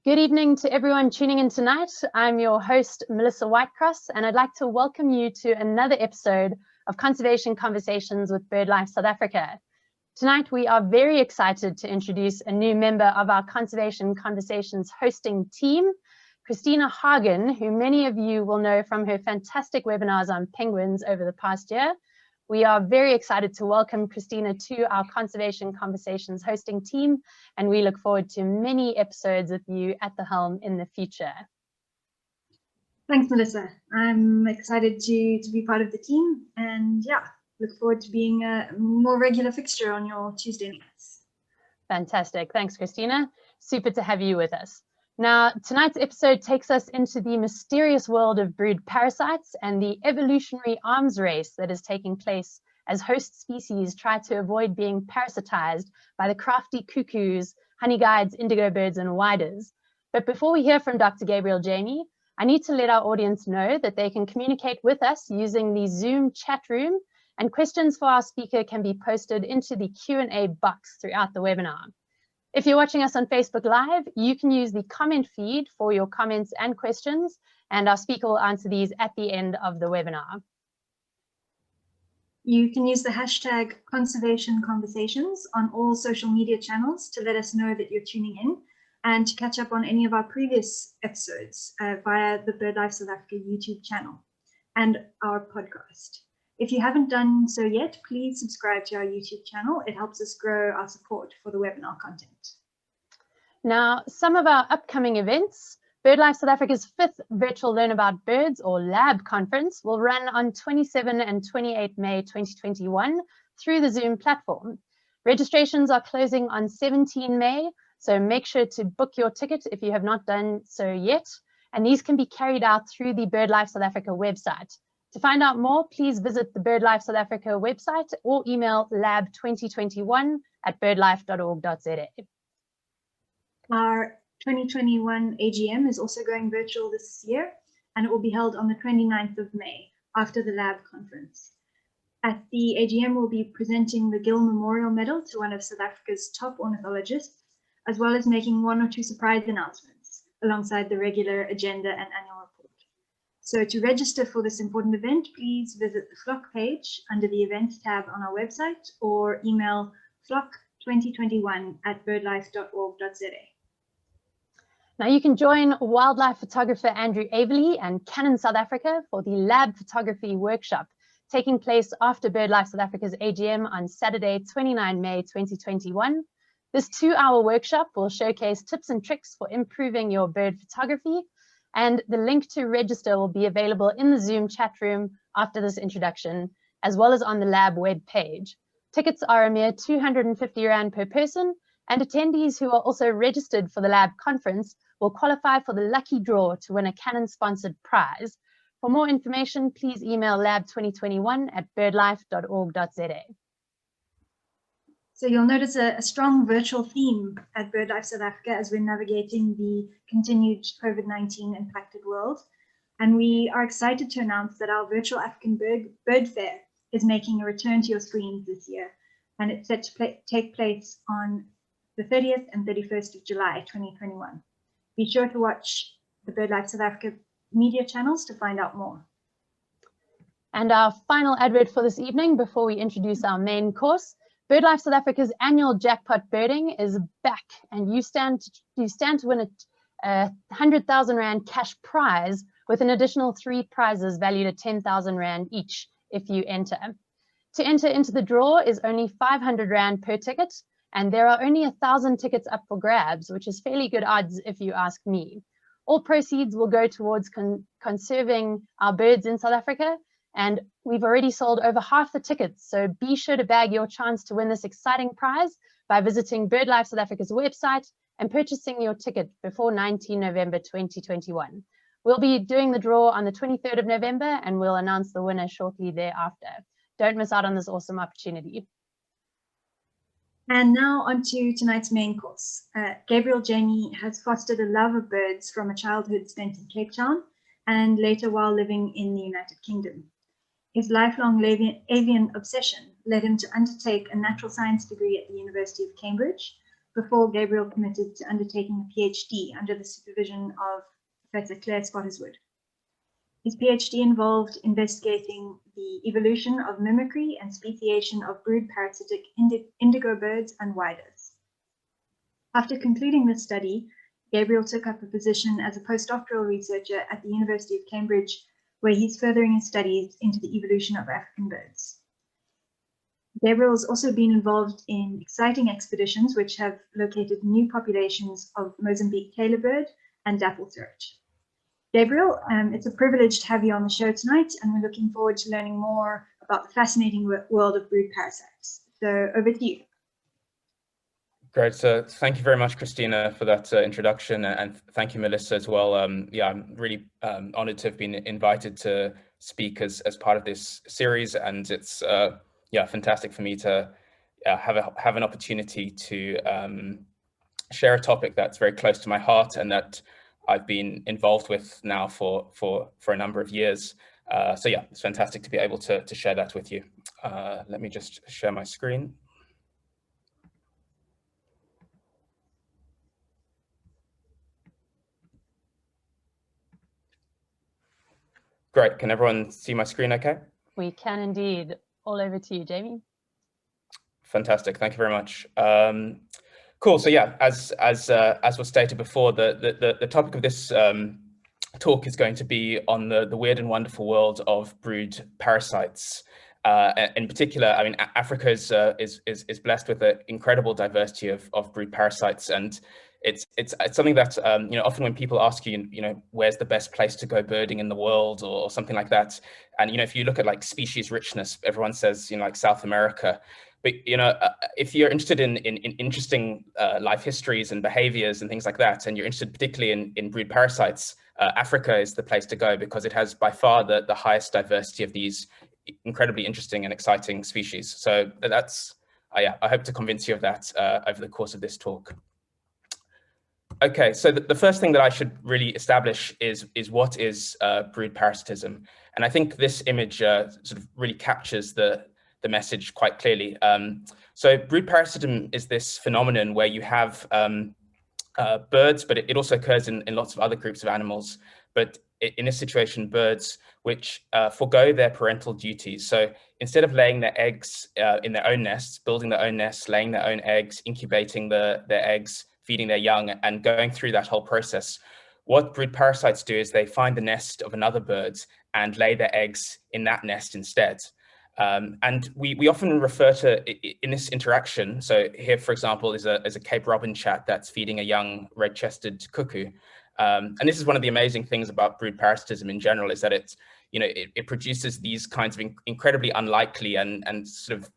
Good evening to everyone tuning in tonight. I'm your host, Melissa Whitecross, and I'd like to welcome you to another episode of Conservation Conversations with BirdLife South Africa. Tonight, we are very excited to introduce a new member of our Conservation Conversations hosting team, Christina Hagen, who many of you will know from her fantastic webinars on penguins over the past year. We are very excited to welcome Christina to our Conservation Conversations hosting team, and we look forward to many episodes with you at the helm in the future. Thanks, Melissa. I'm excited to be part of the team, and yeah, look forward to being a more regular fixture on your Tuesday nights. Fantastic. Thanks, Christina. Super to have you with us. Now, tonight's episode takes us into the mysterious world of brood parasites and the evolutionary arms race that is taking place as host species try to avoid being parasitized by the crafty cuckoos, honey guides, indigo birds, and widers. But before we hear from Dr. Gabriel Janey, I need to let our audience know that they can communicate with us using the Zoom chat room, and questions for our speaker can be posted into the Q&A box throughout the webinar. If you're watching us on Facebook Live, you can use the comment feed for your comments and questions, and our speaker will answer these at the end of the webinar. You can use the hashtag Conservation Conversations on all social media channels to let us know that you're tuning in, and to catch up on any of our previous episodes via the BirdLife South Africa YouTube channel and our podcast. If you haven't done so yet, please subscribe to our YouTube channel. It helps us grow our support for the webinar content. Now, some of our upcoming events: BirdLife South Africa's 5th Virtual Learn About Birds or LAB conference will run on 27 and 28 May 2021 through the Zoom platform. Registrations are closing on 17 May, so make sure to book your ticket if you have not done so yet, and these can be carried out through the BirdLife South Africa website. To find out more, please visit the BirdLife South Africa website or email lab2021@birdlife.org.za. Our 2021 AGM is also going virtual this year, and it will be held on the 29th of May after the LAB conference. At the AGM, we'll be presenting the Gill Memorial Medal to one of South Africa's top ornithologists, as well as making 1 or 2 surprise announcements alongside the regular agenda and annual report. So to register for this important event, please visit the Flock page under the Events tab on our website, or email flock2021@birdlife.org.za. Now you can join wildlife photographer Andrew Averley and Canon South Africa for the Lab Photography Workshop, taking place after BirdLife South Africa's AGM on Saturday, 29 May 2021. This 2-hour workshop will showcase tips and tricks for improving your bird photography, and the link to register will be available in the Zoom chat room after this introduction, as well as on the Lab web page. Tickets are a mere 250 Rand per person, and attendees who are also registered for the Lab conference will qualify for the lucky draw to win a Canon-sponsored prize. For more information, please email lab2021@birdlife.org.za. So you'll notice a strong virtual theme at BirdLife South Africa as we're navigating the continued COVID-19 impacted world. And we are excited to announce that our virtual African Bird Fair is making a return to your screens this year. And it's set to take place on the 30th and 31st of July, 2021. Be sure to watch the BirdLife South Africa media channels to find out more. And our final advert for this evening before we introduce our main course: BirdLife South Africa's annual jackpot birding is back, and you stand to win a 100,000 Rand cash prize with an additional 3 prizes valued at 10,000 Rand each if you enter. To enter into the draw is only 500 Rand per ticket, and there are only 1,000 tickets up for grabs, which is fairly good odds if you ask me. All proceeds will go towards conserving our birds in South Africa, and we've already sold over half the tickets, so be sure to bag your chance to win this exciting prize by visiting BirdLife South Africa's website and purchasing your ticket before 19 November 2021. We'll be doing the draw on the 23rd of November, and we'll announce the winner shortly thereafter. Don't miss out on this awesome opportunity. And now on to tonight's main course. Gabriel Janey has fostered a love of birds from a childhood spent in Cape Town and later while living in the United Kingdom. His lifelong avian obsession led him to undertake a natural science degree at the University of Cambridge before Gabriel committed to undertaking a PhD under the supervision of Professor Claire Spottiswoode. His PhD involved investigating the evolution of mimicry and speciation of brood parasitic indigo birds and whydahs. After concluding this study, Gabriel took up a position as a postdoctoral researcher at the University of Cambridge, where he's furthering his studies into the evolution of African birds. Gabriel has also been involved in exciting expeditions which have located new populations of Mozambique tailor bird and dapple throat. Gabriel, it's a privilege to have you on the show tonight, and we're looking forward to learning more about the fascinating world of brood parasites. So over to you. Great. So thank you very much, Christina, for that introduction, and thank you, Melissa, as well. Yeah, I'm really honored to have been invited to speak as part of this series, and it's yeah, fantastic for me to have an opportunity to share a topic that's very close to my heart and that I've been involved with now for a number of years. So yeah, it's fantastic to be able to share that with you. Let me just share my screen. Great. Can everyone see my screen okay? We can indeed. All over to you, Jamie. Fantastic. Thank you very much. Cool. So yeah, as was stated before, the topic of this talk is going to be on the weird and wonderful world of brood parasites. In particular, I mean, Africa is blessed with an incredible diversity of brood parasites, and it's something that you know, often when people ask you, you know, where's the best place to go birding in the world or something like that, and you know, if you look at like species richness, everyone says, you know, like South America. But you know, if you're interested in interesting life histories and behaviors and things like that, and you're interested particularly in brood parasites, Africa is the place to go because it has by far the highest diversity of these incredibly interesting and exciting species. So that's, yeah, I hope to convince you of that over the course of this talk. Okay, so the first thing that I should really establish is what is brood parasitism, and I think this image sort of really captures the message quite clearly. So brood parasitism is this phenomenon where you have birds, but it also occurs in lots of other groups of animals. But in this situation, birds which forego their parental duties. So instead of laying their eggs in their own nests, building their own nests, laying their own eggs, incubating their eggs, feeding their young, and going through that whole process, what brood parasites do is they find the nest of another bird and lay their eggs in that nest instead. And we often refer to in this interaction. So here, for example, is a Cape Robin chat that's feeding a young red-chested cuckoo. And this is one of the amazing things about brood parasitism in general, is that it's, you know, it produces these kinds of incredibly unlikely and sort of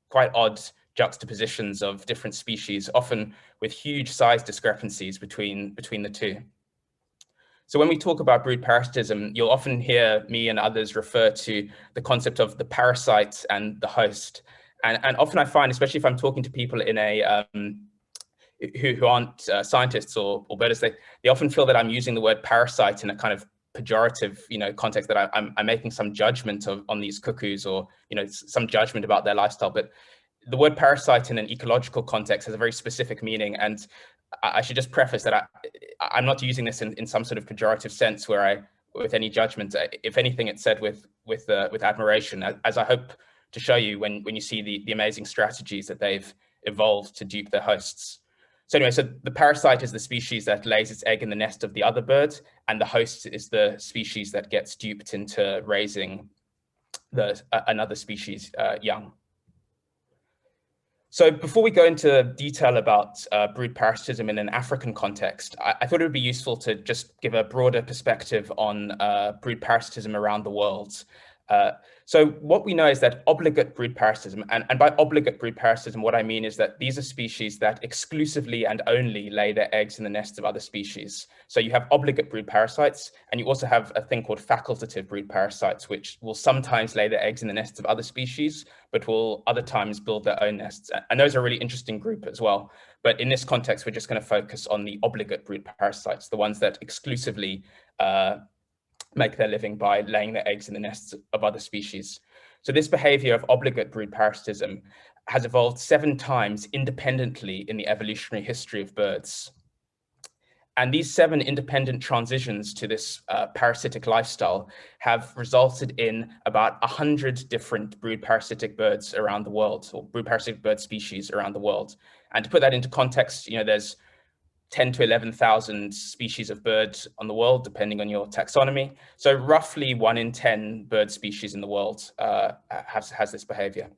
quite odd juxtapositions of different species, often with huge size discrepancies between the two. So when we talk about brood parasitism, you'll often hear me and others refer to the concept of the parasite and the host. And often I find, especially if I'm talking to people in a who aren't scientists or birders, they often feel that I'm using the word parasite in a kind of pejorative, you know, context, that I'm making some judgment on these cuckoos, or, you know, some judgment about their lifestyle. But the word parasite in an ecological context has a very specific meaning, and I should just preface that I'm not using this in some sort of pejorative sense where with any judgment. If anything, it's said with admiration, as I hope to show you when you see the amazing strategies that they've evolved to dupe their hosts. So anyway, so the parasite is the species that lays its egg in the nest of the other bird, and the host is the species that gets duped into raising another species young. So before we go into detail about brood parasitism in an African context, I thought it would be useful to just give a broader perspective on brood parasitism around the world. So what we know is that obligate brood parasitism, and by obligate brood parasitism, what I mean is that these are species that exclusively and only lay their eggs in the nests of other species. So you have obligate brood parasites, and you also have a thing called facultative brood parasites, which will sometimes lay their eggs in the nests of other species, but will other times build their own nests. And those are a really interesting group as well. But in this context, we're just going to focus on the obligate brood parasites, the ones that exclusively make their living by laying their eggs in the nests of other species. So this behavior of obligate brood parasitism has evolved 7 times independently in the evolutionary history of birds. And these 7 independent transitions to this parasitic lifestyle have resulted in about 100 different brood parasitic birds around the world, or brood parasitic bird species around the world. And to put that into context, there's 10 to 11,000 species of bird on the world, depending on your taxonomy. So roughly 1 in 10 bird species in the world has this behavior.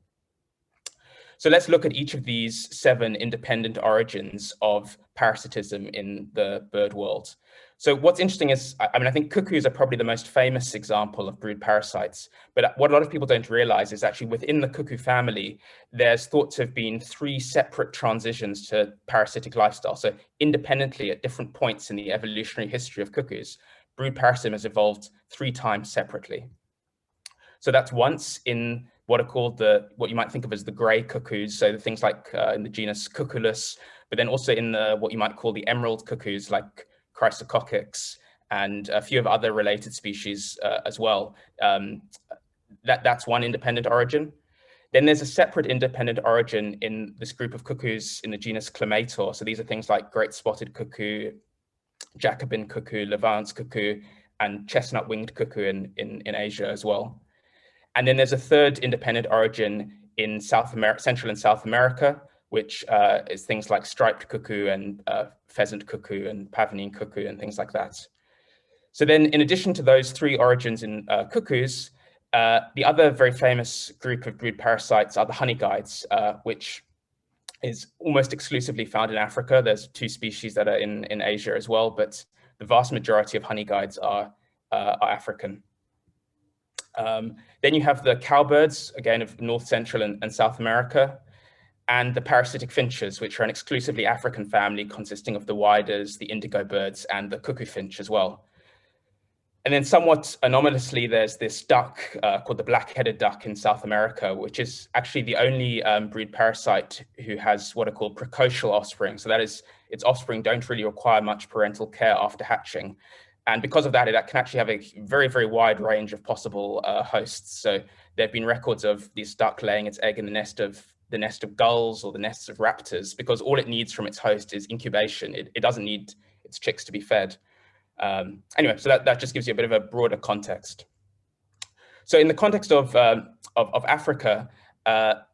So let's look at each of these 7 independent origins of parasitism in the bird world. So what's interesting is, I think cuckoos are probably the most famous example of brood parasites, but what a lot of people don't realize is actually within the cuckoo family, there's thought to have been 3 separate transitions to parasitic lifestyle. So independently at different points in the evolutionary history of cuckoos, brood parasitism has evolved 3 times separately. So that's once in what are called what you might think of as the grey cuckoos, so the things like in the genus Cuckoos, but then also in what you might call the emerald cuckoos like Chrysococcus and a few of other related species as well. That's one independent origin. Then there's a separate independent origin in this group of cuckoos in the genus Clamato. So these are things like great spotted cuckoo, Jacobin cuckoo, Levant's cuckoo, and chestnut-winged cuckoo in Asia as well. And then there's a third independent origin in Central and South America, which is things like striped cuckoo and pheasant cuckoo and pavonine cuckoo and things like that. So then in addition to those 3 origins in cuckoos, the other very famous group of brood parasites are the honeyguides, which is almost exclusively found in Africa. There's 2 species that are in Asia as well, but the vast majority of honeyguides are African. Then you have the cowbirds, again, of North, Central, and South America, and the parasitic finches, which are an exclusively African family consisting of the whyders, the indigo birds, and the cuckoo finch as well. And then somewhat anomalously, there's this duck called the black-headed duck in South America, which is actually the only brood parasite who has what are called precocial offspring. So that is, its offspring don't really require much parental care after hatching. And because of that, it can actually have a very, very wide range of possible hosts. So there have been records of this duck laying its egg in the nest of gulls or the nests of raptors, because all it needs from its host is incubation. It doesn't need its chicks to be fed. Anyway, so that just gives you a bit of a broader context. So in the context of Africa,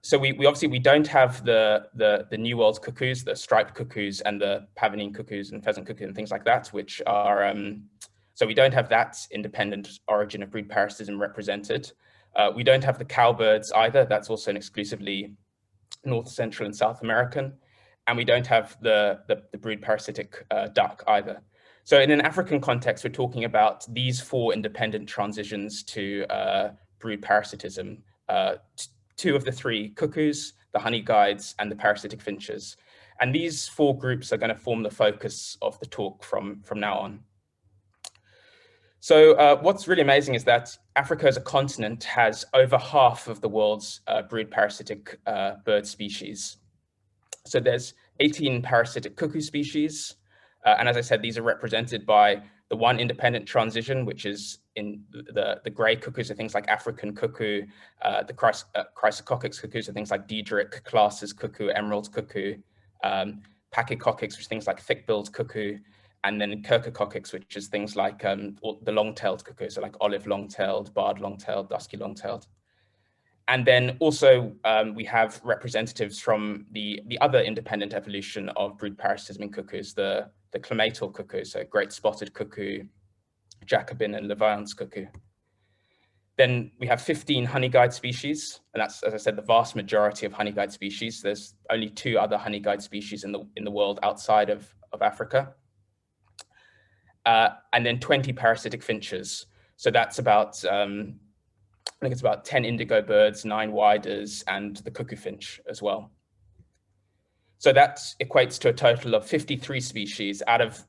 so we obviously don't have the New World cuckoos, the striped cuckoos and the pavonine cuckoos and pheasant cuckoo and things like that, which are, so we don't have that independent origin of brood parasitism represented. We don't have the cowbirds either. That's also an exclusively North, Central, and South American. And we don't have the brood parasitic duck either. So in an African context, we're talking about these 4 independent transitions to brood parasitism. 2 of the 3 cuckoos, the honeyguides, and the parasitic finches. And these 4 groups are going to form the focus of the talk from now on. So what's really amazing is that Africa as a continent has over half of the world's brood parasitic bird species. So there's 18 parasitic cuckoo species. And as I said, these are represented by the 1 independent transition, which is in the grey cuckoos, are things like African cuckoo, the Chrysococcus cuckoos are things like Diedrich, Class's cuckoo, Emerald cuckoo, Pachycoccus, which is things like thick-billed cuckoo, and then Cuckoos, which is things like the long-tailed cuckoo, so like olive long-tailed, barred long-tailed, dusky long-tailed. And then also we have representatives from the other independent evolution of brood parasitism in cuckoos, the Clamato cuckoo, so great spotted cuckoo, Jacobin and Levant's cuckoo. Then we have 15 honeyguide species, and that's, as I said, the vast majority of honeyguide species. There's only 2 other honeyguide species in the world outside of Africa. And then 20 parasitic finches. So that's about, I think it's about 10 indigo birds, 9 whyders, and the cuckoo finch as well. So that equates to a total of 53 species out of,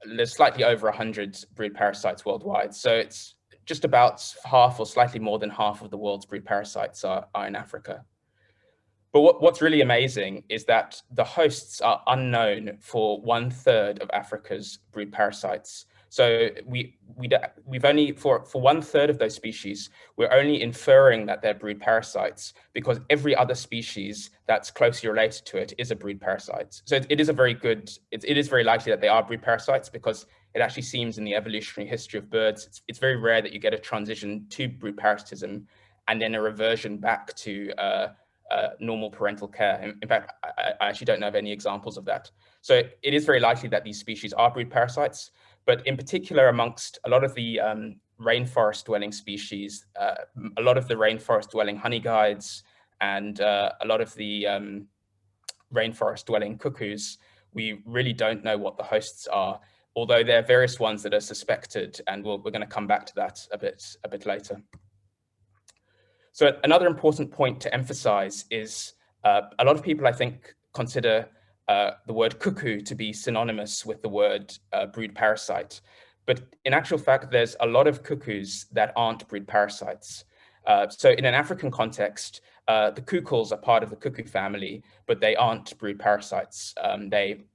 there's slightly over 100 brood parasites worldwide. So it's just about half or slightly more than half of the world's brood parasites are in Africa. But what's really amazing is that the hosts are unknown for 1/3 of Africa's brood parasites. So we've only, for 1/3 of those species, we're only inferring that they're brood parasites because every other species that's closely related to it is a brood parasite. So it is a very good, it is very likely that they are brood parasites, because it actually seems in the evolutionary history of birds, it's very rare that you get a transition to brood parasitism and then a reversion back to normal parental care. In fact, I actually don't know of any examples of that. So it is very likely that these species are brood parasites, but in particular amongst a lot of the rainforest dwelling species, a lot of the rainforest dwelling honey guides, and a lot of the rainforest dwelling cuckoos, we really don't know what the hosts are, although there are various ones that are suspected, and we're going to come back to that a bit later. So another important point to emphasize is a lot of people, I think, consider the word cuckoo to be synonymous with the word brood parasite. But in actual fact, there's a lot of cuckoos that aren't brood parasites. So in an African context, the cuckoos are part of the cuckoo family, but they aren't brood parasites. They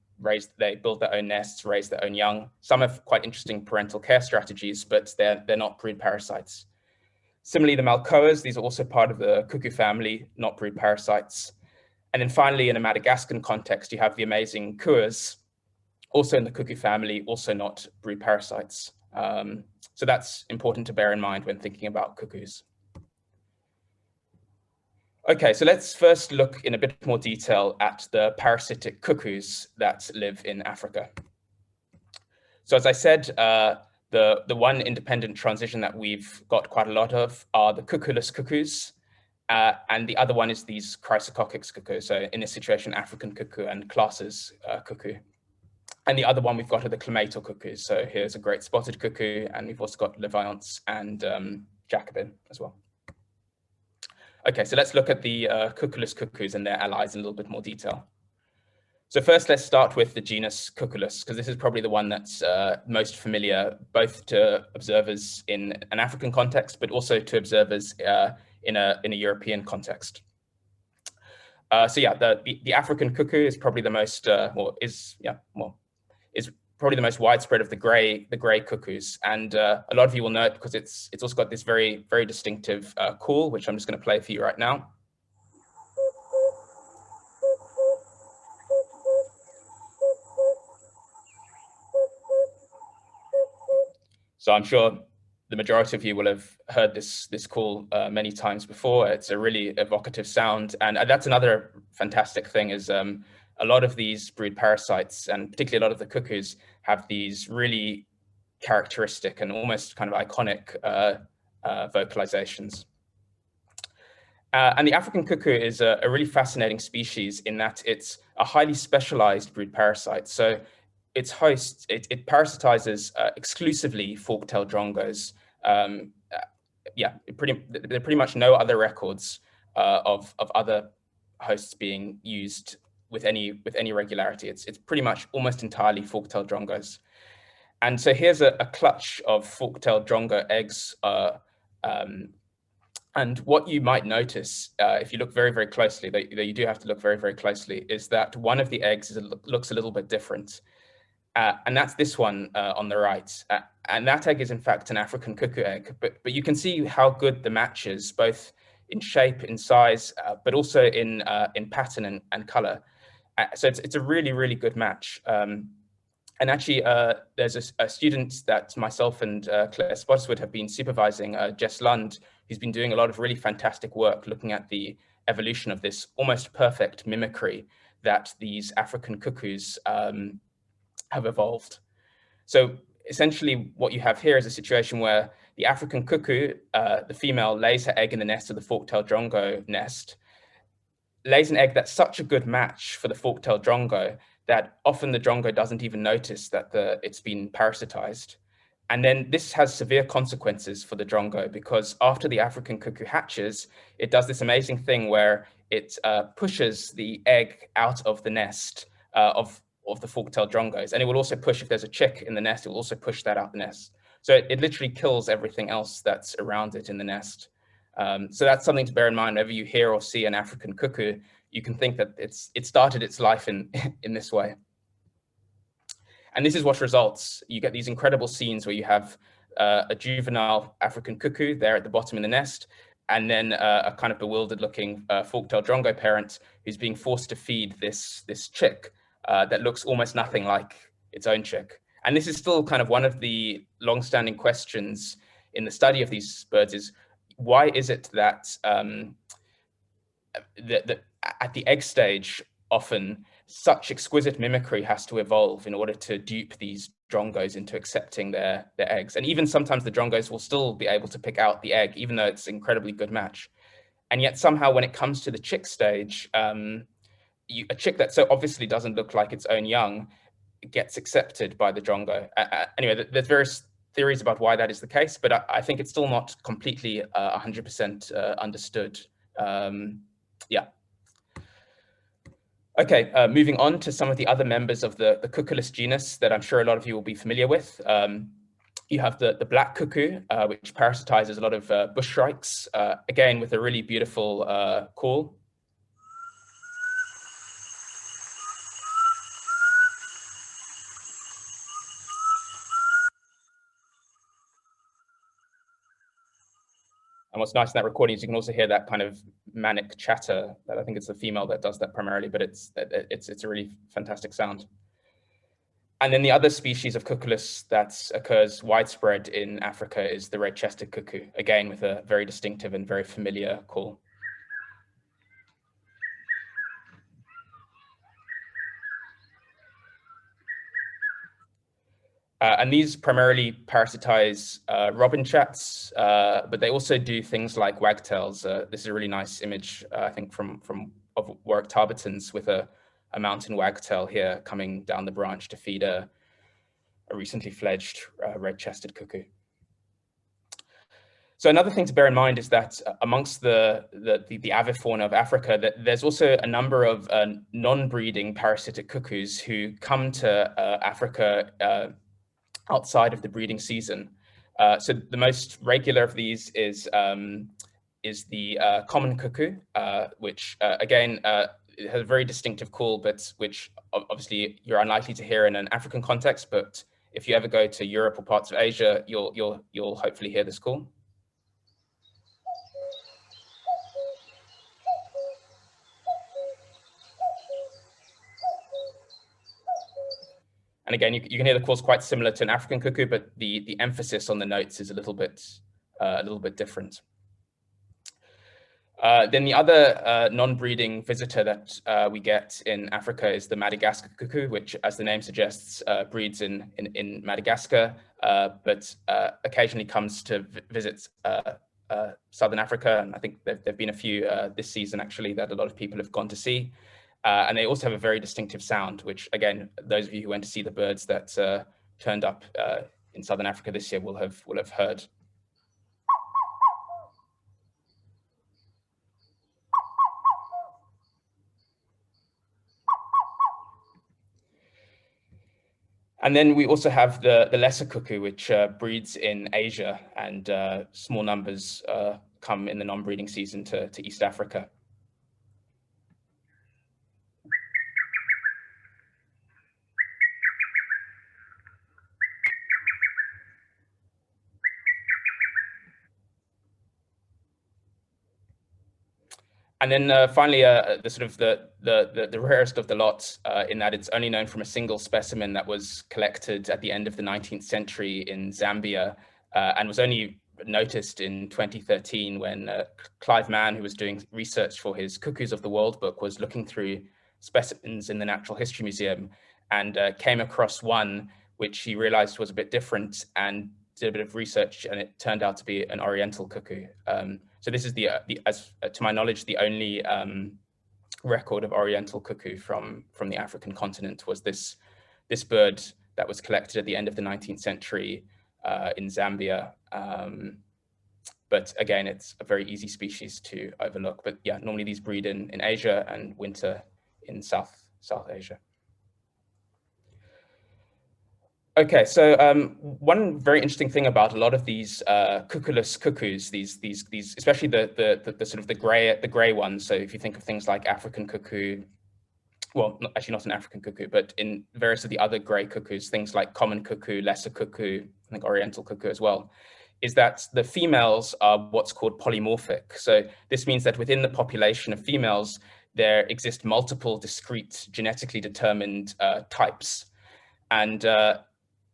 build their own nests, raise their own young. Some have quite interesting parental care strategies, but they're not brood parasites. Similarly, the malcoas, these are also part of the cuckoo family, not brood parasites. And then finally, in a Madagascan context, you have the amazing kuas, also in the cuckoo family, also not brood parasites. So that's important to bear in mind when thinking about cuckoos. Okay, so let's first look in a bit more detail at the parasitic cuckoos that live in Africa. So as I said, the one independent transition that we've got quite a lot of are the cuckooless cuckoos, and the other one is these chrysococcus cuckoos. So in this situation, African cuckoo and classes cuckoo. And the other one we've got are the Clamato cuckoos. So here's a great spotted cuckoo, and we've also got Leviance and Jacobin as well. Okay, so let's look at the cuckooless cuckoos and their allies in a little bit more detail. So first, let's start with the genus Cuckoolus, because this is probably the one that's most familiar, both to observers in an African context, but also to observers in a European context. So yeah, the African cuckoo is probably the most, is probably the most widespread of the gray cuckoos, and a lot of you will know it because it's also got this very distinctive call, which I'm just going to play for you right now. So I'm sure the majority of you will have heard this call many times before. It's a really evocative sound, and that's another fantastic thing is a lot of these brood parasites, and particularly a lot of the cuckoos, have these really characteristic and almost kind of iconic vocalizations. And the African cuckoo is a really fascinating species in that it's a highly specialized brood parasite. So its host, it parasitizes exclusively fork-tailed drongos. Yeah, there are pretty much no other records of other hosts being used with any regularity. It's pretty much almost entirely fork-tailed drongos. And so here's a clutch of fork-tailed drongo eggs. And what you might notice, if you look very closely, that you do have to look very closely, is that one of the eggs looks a little bit different. And that's this one on the right. And that egg is in fact an African cuckoo egg, but you can see how good the match is, both in shape, in size, but also in pattern and color. So it's a really good match. And actually, there's a student that myself and Claire Spottiswoode have been supervising, Jess Lund, who's been doing a lot of really fantastic work looking at the evolution of this almost perfect mimicry that these African cuckoos have evolved. So essentially what you have here is a situation where the African cuckoo, the female, lays her egg in the nest of the fork-tailed drongo nest, lays an egg that's such a good match for the fork-tailed drongo that often the drongo doesn't even notice that it's been parasitized. And then this has severe consequences for the drongo, because after the African cuckoo hatches, it does this amazing thing where it pushes the egg out of the nest of the fork-tailed drongos. And it will also push, if there's a chick in the nest, it will also push that out the nest. So it literally kills everything else that's around it in the nest. So that's something to bear in mind whenever you hear or see an African cuckoo. you can think that it started its life in this way. And this is what results. You get these incredible scenes where you have a juvenile African cuckoo there at the bottom of the nest, and then a kind of bewildered looking fork-tailed drongo parent who's being forced to feed this chick that looks almost nothing like its own chick. And this is still kind of one of the long-standing questions in the study of these birds, is why is it that, that at the egg stage, often such exquisite mimicry has to evolve in order to dupe these drongos into accepting their eggs. And even sometimes the drongos will still be able to pick out the egg, even though it's an incredibly good match. And yet somehow when it comes to the chick stage, a chick that so obviously doesn't look like its own young gets accepted by the drongo. Anyway, there's various theories about why that is the case, but I think it's still not completely 100% understood. Yeah. Okay, moving on to some of the other members of the cuckooless genus that I'm sure a lot of you will be familiar with. You have the black cuckoo, which parasitizes a lot of bush shrikes, again with a really beautiful call. And what's nice in that recording is you can also hear that kind of manic chatter. That I think it's the female that does that primarily, but it's a really fantastic sound. And then the other species of cuckooless that occurs widespread in Africa is the red-chested cuckoo, again with a very distinctive and very familiar call. And these primarily parasitize robin chats, but they also do things like wagtails. This is a really nice image, I think, of Warwick Tarboton's with a mountain wagtail here coming down the branch to feed a recently fledged red-chested cuckoo. So another thing to bear in mind is that amongst the avifauna of Africa, that there's also a number of non-breeding parasitic cuckoos who come to Africa outside of the breeding season. So the most regular of these is the common cuckoo, which again it has a very distinctive call, but which obviously you're unlikely to hear in an African context. But if you ever go to Europe or parts of Asia, you'll hopefully hear this call. And again, you can hear the calls quite similar to an African cuckoo, but the emphasis on the notes is a little bit different. Then the other non-breeding visitor that we get in Africa is the Madagascar cuckoo, which, as the name suggests, breeds in Madagascar, but occasionally comes to visit Southern Africa. And I think there've been a few this season, actually, that a lot of people have gone to see. And they also have a very distinctive sound, which, again, those of you who went to see the birds that turned up in Southern Africa this year will have heard. And then we also have the lesser cuckoo, which breeds in Asia, and small numbers come in the non-breeding season to East Africa. And then finally, the rarest of the lot, in that it's only known from a single specimen that was collected at the end of the 19th century in Zambia, and was only noticed in 2013 when Clive Mann, who was doing research for his Cuckoos of the World book, was looking through specimens in the Natural History Museum and came across one which he realized was a bit different, and did a bit of research, and it turned out to be an Oriental cuckoo. So this is to my knowledge, the only record of Oriental cuckoo from the African continent was this bird that was collected at the end of the 19th century in Zambia. But again, it's a very easy species to overlook. But yeah, normally these breed in Asia and winter in South Asia. Okay, so one very interesting thing about a lot of these cuckooless cuckoos, these especially the sort of the gray ones. So if you think of things like African cuckoo, well, actually not an African cuckoo, but in various of the other gray cuckoos, things like common cuckoo, lesser cuckoo, I think Oriental cuckoo as well, is that the females are what's called polymorphic. So this means that within the population of females, there exist multiple discrete genetically determined types. And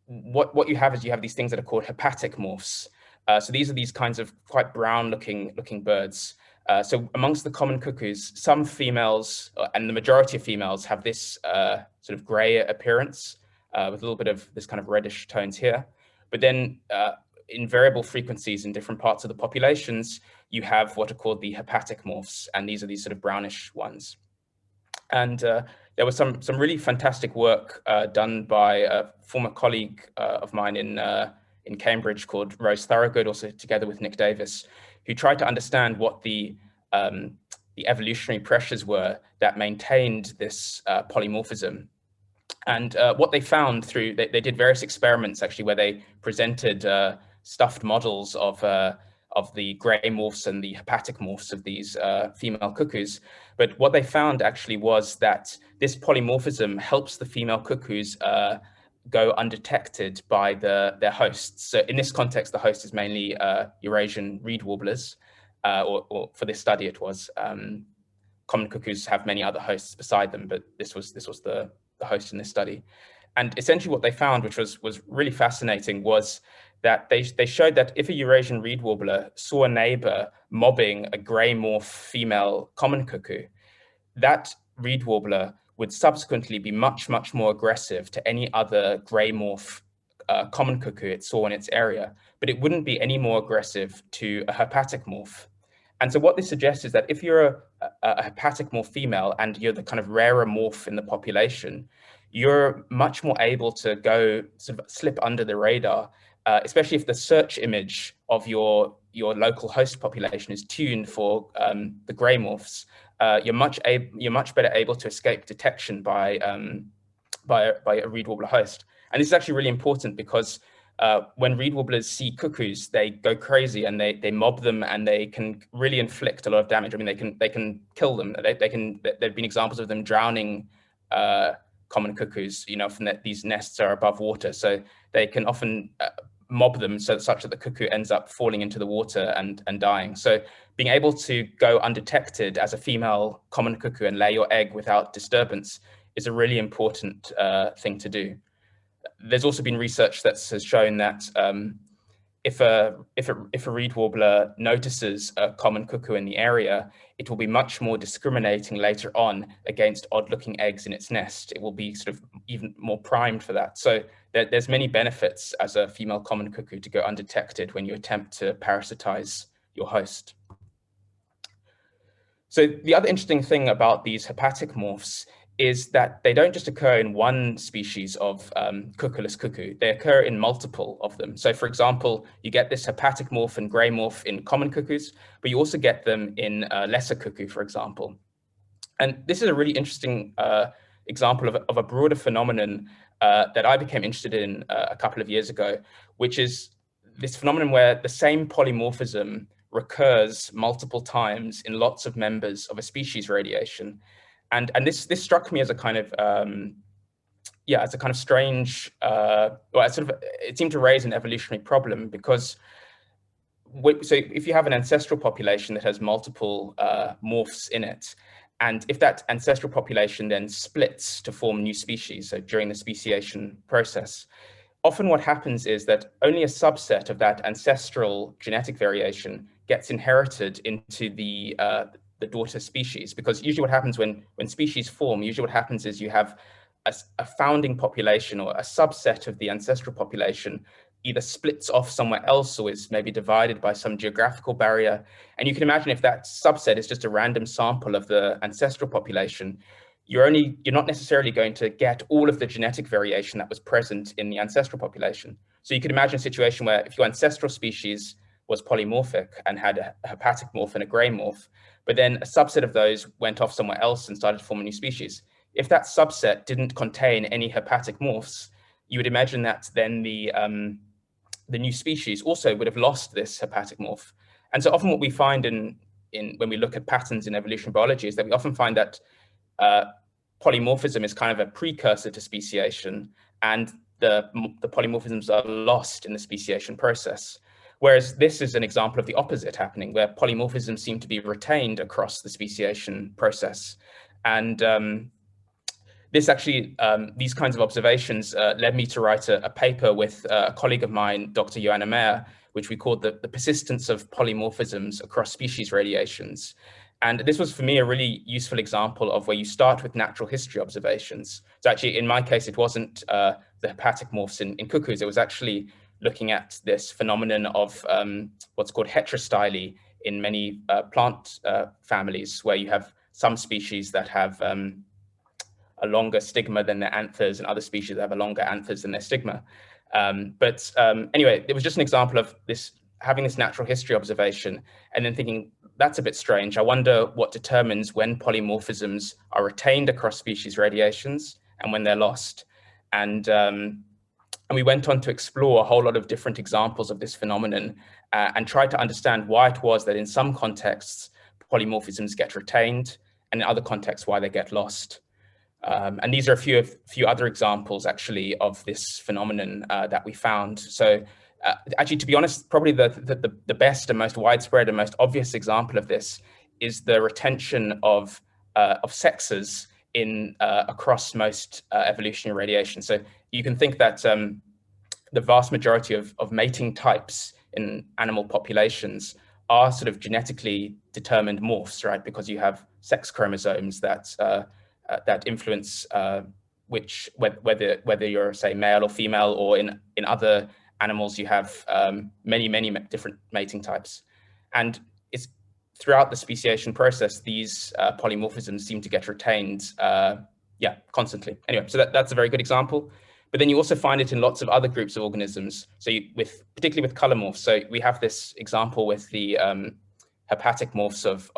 what you have is you have these things that are called hepatic morphs. So these are these kinds of quite brown looking birds. So amongst the common cuckoos, some females and the majority of females have this sort of gray appearance with a little bit of this kind of reddish tones here. But then in variable frequencies in different parts of the populations, you have what are called the hepatic morphs, and these are these sort of brownish ones. And there was some really fantastic work done by a former colleague of mine in Cambridge called Rose Thorogood, also together with Nick Davis, who tried to understand what the evolutionary pressures were that maintained this polymorphism. And what they found through, they did various experiments actually where they presented stuffed models of the gray morphs and the hepatic morphs of these female cuckoos. But what they found actually was that this polymorphism helps the female cuckoos go undetected by their hosts. So in this context, the host is mainly Eurasian reed warblers, or for this study it was. Common cuckoos have many other hosts beside them, but this was the host in this study. And essentially what they found, which was really fascinating, was that they showed that if a Eurasian reed warbler saw a neighbor mobbing a gray morph female common cuckoo, that reed warbler would subsequently be much more aggressive to any other gray morph common cuckoo it saw in its area, but it wouldn't be any more aggressive to a hepatic morph. And so what this suggests is that if you're a hepatic morph female and you're the kind of rarer morph in the population, you're much more able to go sort of slip under the radar, especially if the search image of your local host population is tuned for the gray morphs. You're much better able to escape detection by a reed warbler host. And this is actually really important because when reed warblers see cuckoos, they go crazy and they mob them, and they can really inflict a lot of damage. I mean, they can kill them. There've been examples of them drowning common cuckoos, you know, from that these nests are above water, so they can often mob them such that the cuckoo ends up falling into the water and dying. So being able to go undetected as a female common cuckoo and lay your egg without disturbance is a really important thing to do. There's also been research that has shown that if a reed warbler notices a common cuckoo in the area, it will be much more discriminating later on against odd-looking eggs in its nest. It will be sort of even more primed for that. So there's many benefits as a female common cuckoo to go undetected when you attempt to parasitize your host. So the other interesting thing about these hepatic morphs is that they don't just occur in one species of cuckooless cuckoo, they occur in multiple of them. So for example, you get this hepatic morph and gray morph in common cuckoos, but you also get them in lesser cuckoo, for example. And this is a really interesting example of a broader phenomenon that I became interested in a couple of years ago, which is this phenomenon where the same polymorphism recurs multiple times in lots of members of a species radiation. And this struck me as a kind of as a kind of strange, it seemed to raise an evolutionary problem, because so if you have an ancestral population that has multiple morphs in it, and if that ancestral population then splits to form new species, so during the speciation process, often what happens is that only a subset of that ancestral genetic variation gets inherited into the daughter species, because usually what happens when species form, usually what happens is you have a founding population or a subset of the ancestral population either splits off somewhere else or is maybe divided by some geographical barrier. And you can imagine if that subset is just a random sample of the ancestral population, you're not necessarily going to get all of the genetic variation that was present in the ancestral population. So you could imagine a situation where if your ancestral species was polymorphic and had a hepatic morph and a gray morph, but then a subset of those went off somewhere else and started to form a new species. If that subset didn't contain any hepatic morphs, you would imagine that then the new species also would have lost this hepatic morph. And so often what we find when we look at patterns in evolutionary biology is that we often find that polymorphism is kind of a precursor to speciation, and the polymorphisms are lost in the speciation process. Whereas this is an example of the opposite happening, where polymorphisms seem to be retained across the speciation process. And this actually, these kinds of observations led me to write a paper with a colleague of mine, Dr. Joanna Meyer, which we called the persistence of polymorphisms across species radiations. And this was, for me, a really useful example of where you start with natural history observations. So actually, in my case, it wasn't the hepatic morphs in cuckoos. It was actually looking at this phenomenon of what's called heterostyle in many plant families, where you have some species that have a longer stigma than their anthers, and other species that have a longer anthers than their stigma. Anyway, it was just an example of this, having this natural history observation and then thinking, that's a bit strange. I wonder what determines when polymorphisms are retained across species radiations and when they're lost. And we went on to explore a whole lot of different examples of this phenomenon and try to understand why it was that in some contexts, polymorphisms get retained, and in other contexts, why they get lost. And these are a few other examples, actually, of this phenomenon that we found. So actually, to be honest, probably the best and most widespread and most obvious example of this is the retention of sexes in across most evolutionary radiation. So you can think that the vast majority of mating types in animal populations are sort of genetically determined morphs, right? Because you have sex chromosomes that influence whether you're, say, male or female, or in other animals you have many different mating types. And it's throughout the speciation process, these polymorphisms seem to get retained constantly. Anyway, so that's a very good example. But then you also find it in lots of other groups of organisms. So particularly with color morphs. So we have this example with the hepatic morphs of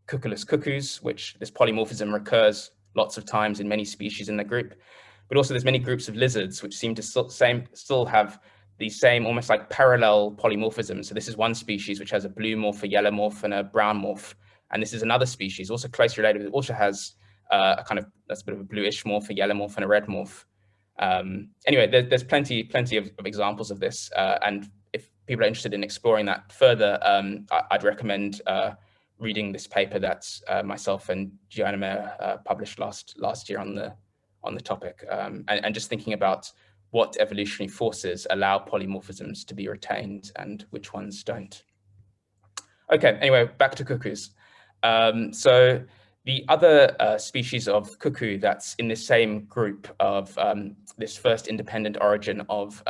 cuckoos, which this polymorphism recurs lots of times in many species in the group. But also there's many groups of lizards which seem to still have the same almost like parallel polymorphism. So this is one species which has a blue morph, a yellow morph, and a brown morph. And this is another species also closely related, it also has that's a bit of a bluish morph, a yellow morph, and a red morph. Anyway, there's plenty of examples of this. And if people are interested in exploring that further, I'd recommend reading this paper that myself and Joanna Meyer published last year on the topic, and just thinking about what evolutionary forces allow polymorphisms to be retained and which ones don't. Okay, anyway, back to cuckoos. So the other species of cuckoo that's in this same group of this first independent origin of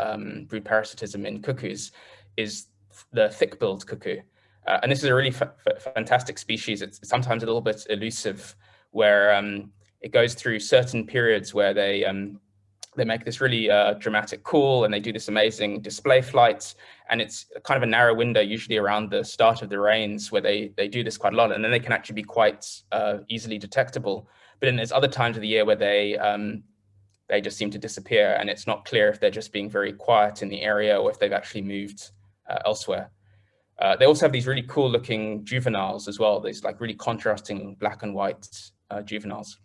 brood parasitism in cuckoos is the thick-billed cuckoo. And this is a really fantastic species. It's sometimes a little bit elusive, where it goes through certain periods where they make this really dramatic call, and they do this amazing display flight. And it's kind of a narrow window, usually around the start of the rains, where they do this quite a lot, and then they can actually be quite easily detectable. But then there's other times of the year where they just seem to disappear, and it's not clear if they're just being very quiet in the area or if they've actually moved elsewhere. They also have these really cool looking juveniles as well, these like really contrasting black and white juveniles.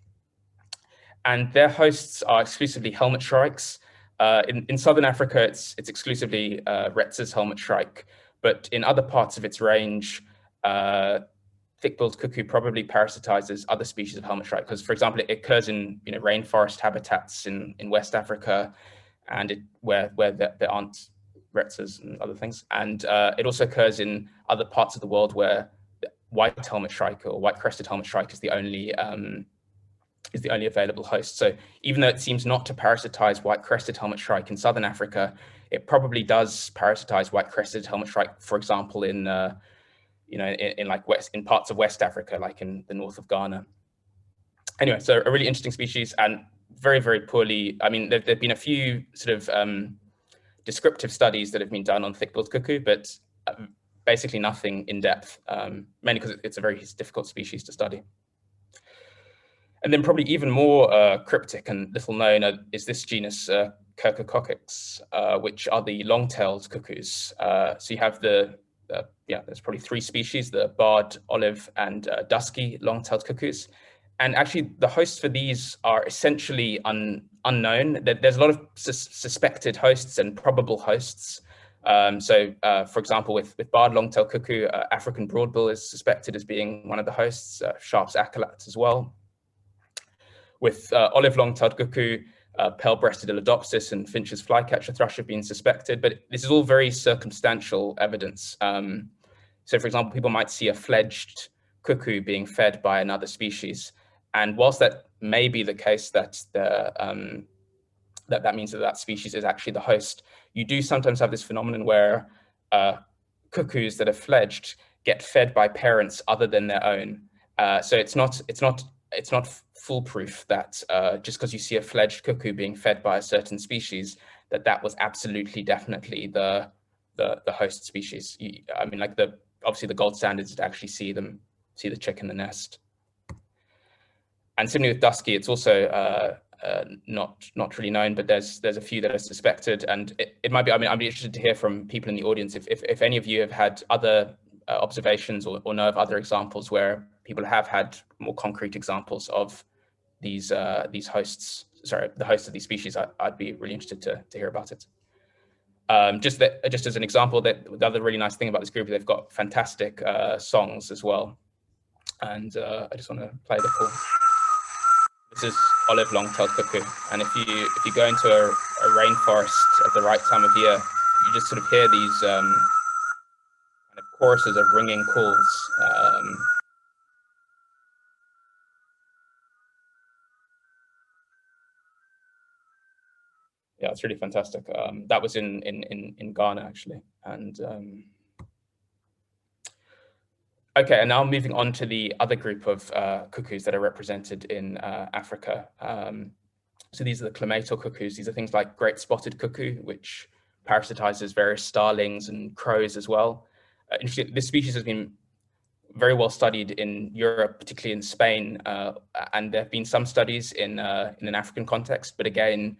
And their hosts are exclusively helmet shrikes. In Southern Africa, it's exclusively Retz's helmet shrike, but in other parts of its range, thick-billed cuckoo probably parasitizes other species of helmet shrike, because, for example, it occurs in rainforest habitats in West Africa, and where there aren't Retz's and other things. And it also occurs in other parts of the world where white helmet shrike or white-crested helmet shrike is the only available host. So even though it seems not to parasitize white-crested helmet shrike in Southern Africa, it probably does parasitize white-crested helmet shrike, for example, in parts of West Africa, like in the north of Ghana. Anyway, so a really interesting species, and very, very poorly. I mean, there've been a few sort of descriptive studies that have been done on thick-billed cuckoo, but basically nothing in depth, mainly because it's a very difficult species to study. And then probably even more cryptic and little known is this genus Cuckoos, which are the long-tailed cuckoos. So you have there's probably 3 species, the barred, olive, and dusky long-tailed cuckoos. And actually, the hosts for these are essentially unknown. There's a lot of suspected hosts and probable hosts. For example, with barred long-tailed cuckoo, African broadbill is suspected as being one of the hosts, Sharp's accolades as well. With olive long-tailed cuckoo, pale-breasted Elodopsis and Finch's flycatcher thrush have been suspected, but this is all very circumstantial evidence. So for example, people might see a fledged cuckoo being fed by another species. And whilst that may be the case that that means that species is actually the host, you do sometimes have this phenomenon where cuckoos that are fledged get fed by parents other than their own. So it's not foolproof that just because you see a fledged cuckoo being fed by a certain species, that was absolutely definitely the host species. I mean, like obviously the gold standard is to actually see the chick in the nest. And similarly with dusky, it's also not really known, but there's a few that are suspected, and it might be. I mean, I'd be interested to hear from people in the audience if any of you have had other observations or know of other examples where people have had more concrete examples of these hosts. Sorry, the hosts of these species. I'd be really interested to hear about it. Just as an example, the other really nice thing about this group is they've got fantastic songs as well, and I just want to play the call. This is olive long-tailed cuckoo, and if you go into a rainforest at the right time of year, you just sort of hear these kind of choruses of ringing calls. Yeah, it's really fantastic. That was in Ghana actually, and okay, and now moving on to the other group of cuckoos that are represented in Africa. So these are the Clamato cuckoos. These are things like great spotted cuckoo, which parasitizes various starlings and crows as well. This species has been very well studied in Europe, particularly in Spain, and there have been some studies in an African context, but again,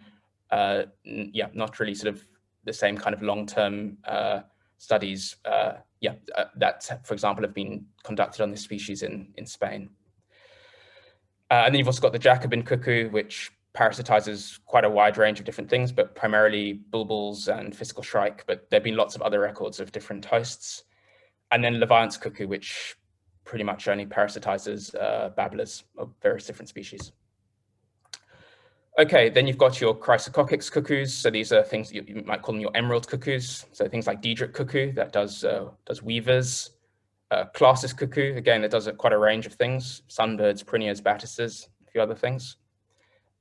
yeah, not really sort of the same kind of long-term studies that, for example, have been conducted on this species in Spain. And then you've also got the Jacobin cuckoo, which parasitizes quite a wide range of different things, but primarily bulbuls and fiscal shrike, but there have been lots of other records of different hosts. And then Leviant's cuckoo, which pretty much only parasitizes babblers of various different species. Okay, then you've got your Chrysococcix cuckoos. So these are things you might call them your emerald cuckoos. So things like Diedrich cuckoo that does weavers. Classis cuckoo, again, it does quite a range of things. Sunbirds, prinias, battises, a few other things.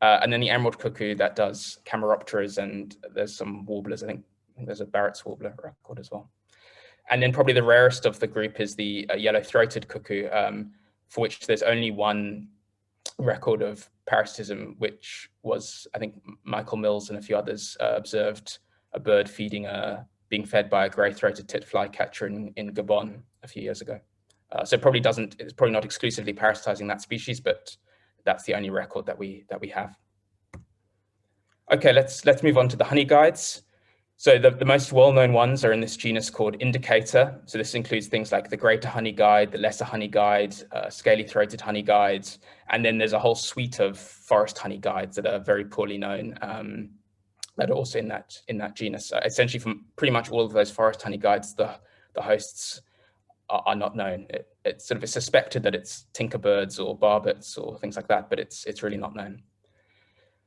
And then the emerald cuckoo that does Cameropteras, and there's some warblers. I think there's a Barrett's warbler record as well. And then probably the rarest of the group is the yellow-throated cuckoo, for which there's only one record of parasitism, which was, I think, Michael Mills and a few others observed a bird being fed by a grey-throated tit flycatcher in Gabon a few years ago. So it's probably not exclusively parasitizing that species, but that's the only record that we have. Okay, let's move on to the honey guides. So the most well-known ones are in this genus called Indicator. So this includes things like the greater honey guide, the lesser honey guide, scaly-throated honey guides, and then there's a whole suite of forest honey guides that are very poorly known that are also in that genus. Essentially, from pretty much all of those forest honey guides, the hosts are not known. It's sort of suspected that it's tinkerbirds or barbets or things like that, but it's really not known.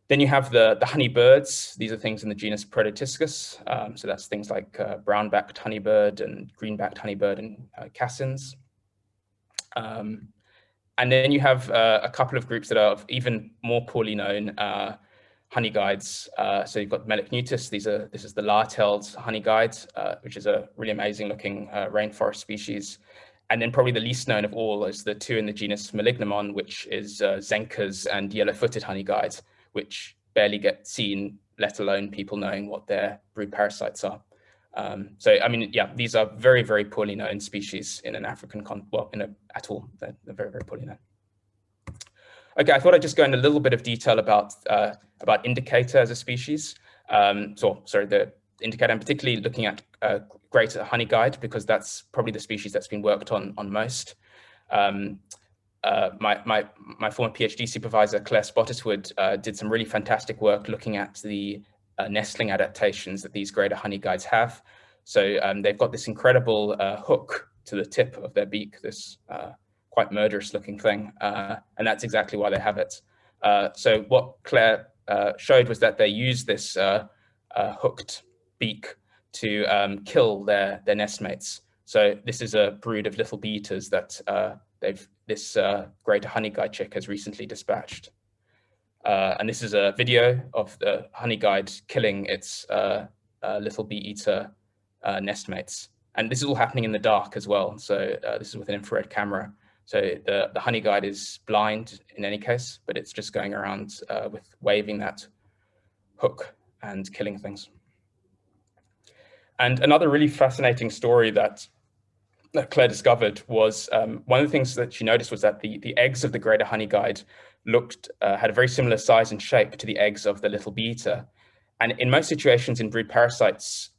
Then you have the honeybirds. These are things in the genus Prototiscus. So that's things like brown-backed honeybird and green-backed honeybird and cassins. And then you have a couple of groups that are even more poorly known honey guides. So you've got Melicnutus. This is the Longtailed honey guide, which is a really amazing looking rainforest species. And then probably the least known of all is the two in the genus Malignamon, which is Zenkas and yellow-footed honey guides, which barely get seen, let alone people knowing what their brood parasites are. So, I mean, yeah, these are very, very poorly known species in an African at all. They're very, very poorly known. Okay, I thought I'd just go into a little bit of detail about indicator as a species. The indicator, I'm particularly looking at greater honeyguide, because that's probably the species that's been worked on most. My former PhD supervisor, Claire Spottiswoode, did some really fantastic work looking at the nestling adaptations that these greater honeyguides have. So they've got this incredible hook to the tip of their beak, this quite murderous looking thing, and that's exactly why they have it. So what Claire showed was that they use this hooked beak to kill their nestmates. So this is a brood of little bee-eaters that this greater honeyguide chick has recently dispatched. And this is a video of the honeyguide killing its little bee-eater nestmates. And this is all happening in the dark as well. So this is with an infrared camera. So the honeyguide is blind in any case, but it's just going around with waving that hook and killing things. And another really fascinating story that Claire discovered was one of the things that she noticed was that the eggs of the greater honeyguide had a very similar size and shape to the eggs of the little bee-eater. And in most situations in brood parasites,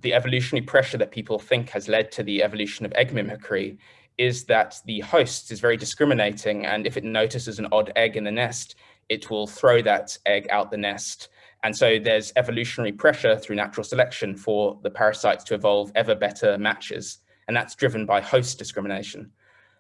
the evolutionary pressure that people think has led to the evolution of egg mimicry is that the host is very discriminating, and if it notices an odd egg in the nest, it will throw that egg out the nest. And so there's evolutionary pressure through natural selection for the parasites to evolve ever better matches, and that's driven by host discrimination.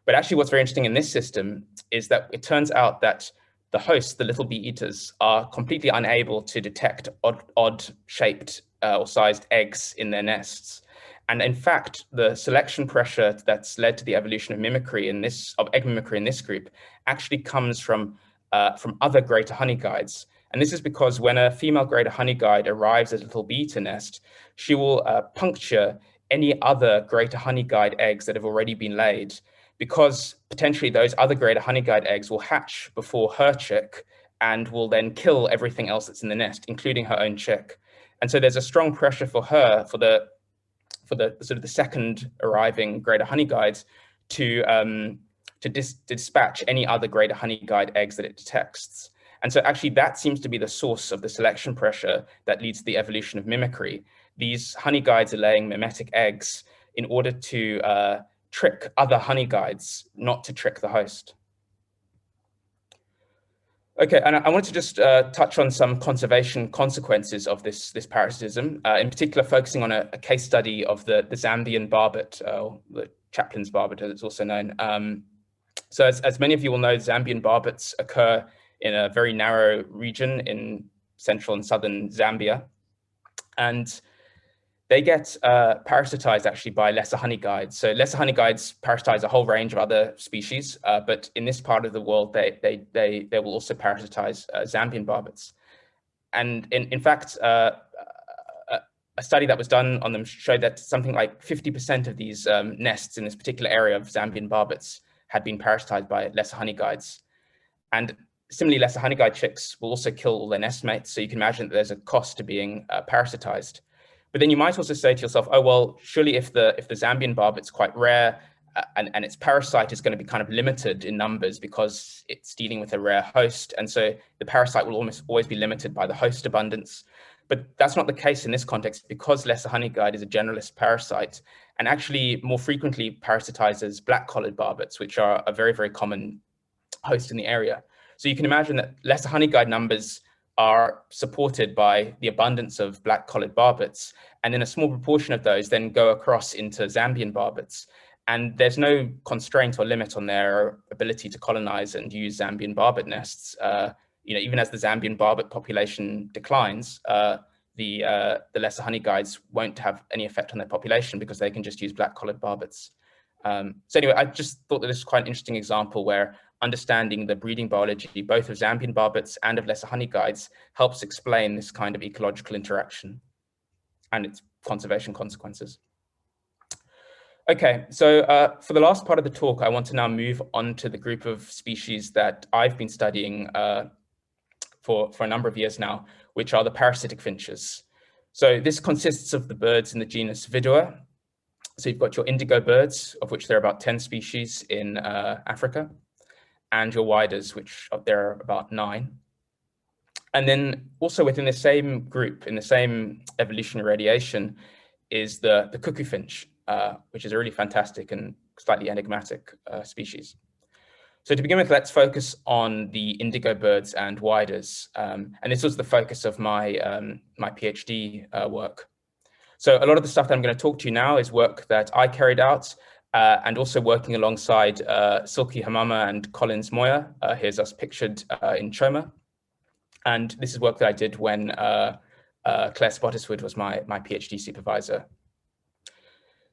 But actually what's very interesting in this system is that it turns out that the hosts, the little bee-eaters, are completely unable to detect odd-shaped or sized eggs in their nests. And in fact, the selection pressure that's led to the evolution of mimicry of egg mimicry in this group actually comes from other greater honeyguides. And this is because when a female greater honeyguide arrives at a little bee-eater nest, she will puncture any other greater honeyguide eggs that have already been laid, because potentially those other greater honeyguide eggs will hatch before her chick and will then kill everything else that's in the nest, including her own chick. And so there's a strong pressure for her, for the sort of the second arriving greater honeyguides to dispatch any other greater honeyguide eggs that it detects. And so actually that seems to be the source of the selection pressure that leads to the evolution of mimicry. These honeyguides are laying mimetic eggs in order to trick other honeyguides, not to trick the host. Okay, and I wanted to just touch on some conservation consequences of this parasitism, in particular focusing on a case study of the Zambian barbet, the Chaplin's barbet as it's also known. So as many of you will know, Zambian barbets occur in a very narrow region in central and southern Zambia. And they get parasitized actually by lesser honeyguides. So lesser honeyguides parasitize a whole range of other species, but in this part of the world, they will also parasitize Zambian barbets. And in fact, a study that was done on them showed that something like 50% of these nests in this particular area of Zambian barbets had been parasitized by lesser honeyguides. And similarly, lesser honeyguide chicks will also kill all their nestmates. So you can imagine that there's a cost to being parasitized. But then you might also say to yourself, oh, well, surely if the Zambian barbet's quite rare and its parasite is going to be kind of limited in numbers because it's dealing with a rare host. And so the parasite will almost always be limited by the host abundance. But that's not the case in this context, because lesser honeyguide is a generalist parasite and actually more frequently parasitizes black-collared barbets, which are a very, very common host in the area. So you can imagine that lesser honeyguide numbers are supported by the abundance of black-collared barbets, and then a small proportion of those then go across into Zambian barbets. And there's no constraint or limit on their ability to colonize and use Zambian barbet nests. Even as the Zambian barbet population declines, the lesser honeyguides won't have any effect on their population because they can just use black-collared barbets. So anyway, I just thought that this was quite an interesting example where understanding the breeding biology, both of Zambian barbets and of lesser honeyguides, helps explain this kind of ecological interaction and its conservation consequences. Okay, so for the last part of the talk, I want to now move on to the group of species that I've been studying for a number of years now, which are the parasitic finches. So this consists of the birds in the genus Vidua. So you've got your indigo birds, of which there are about 10 species in Africa. and your widers, which there are about 9. And then also within the same group, in the same evolutionary radiation, is the cuckoo finch, which is a really fantastic and slightly enigmatic species. So to begin with, let's focus on the indigo birds and widers. And this was the focus of my, my PhD work. So a lot of the stuff that I'm going to talk to you now is work that I carried out, and also working alongside Silky Hamama and Collins Moya. Here's us pictured in Choma. And this is work that I did when Claire Spottiswoode was my PhD supervisor.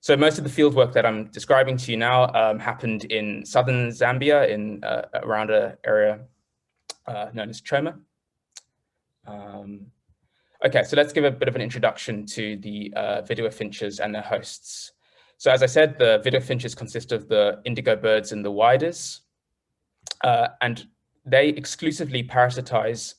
So most of the field work that I'm describing to you now happened in southern Zambia, in around an area known as Choma. Okay, so let's give a bit of an introduction to the video finches and their hosts. So as I said, the video finches consist of the indigo birds and the widers, and they exclusively parasitize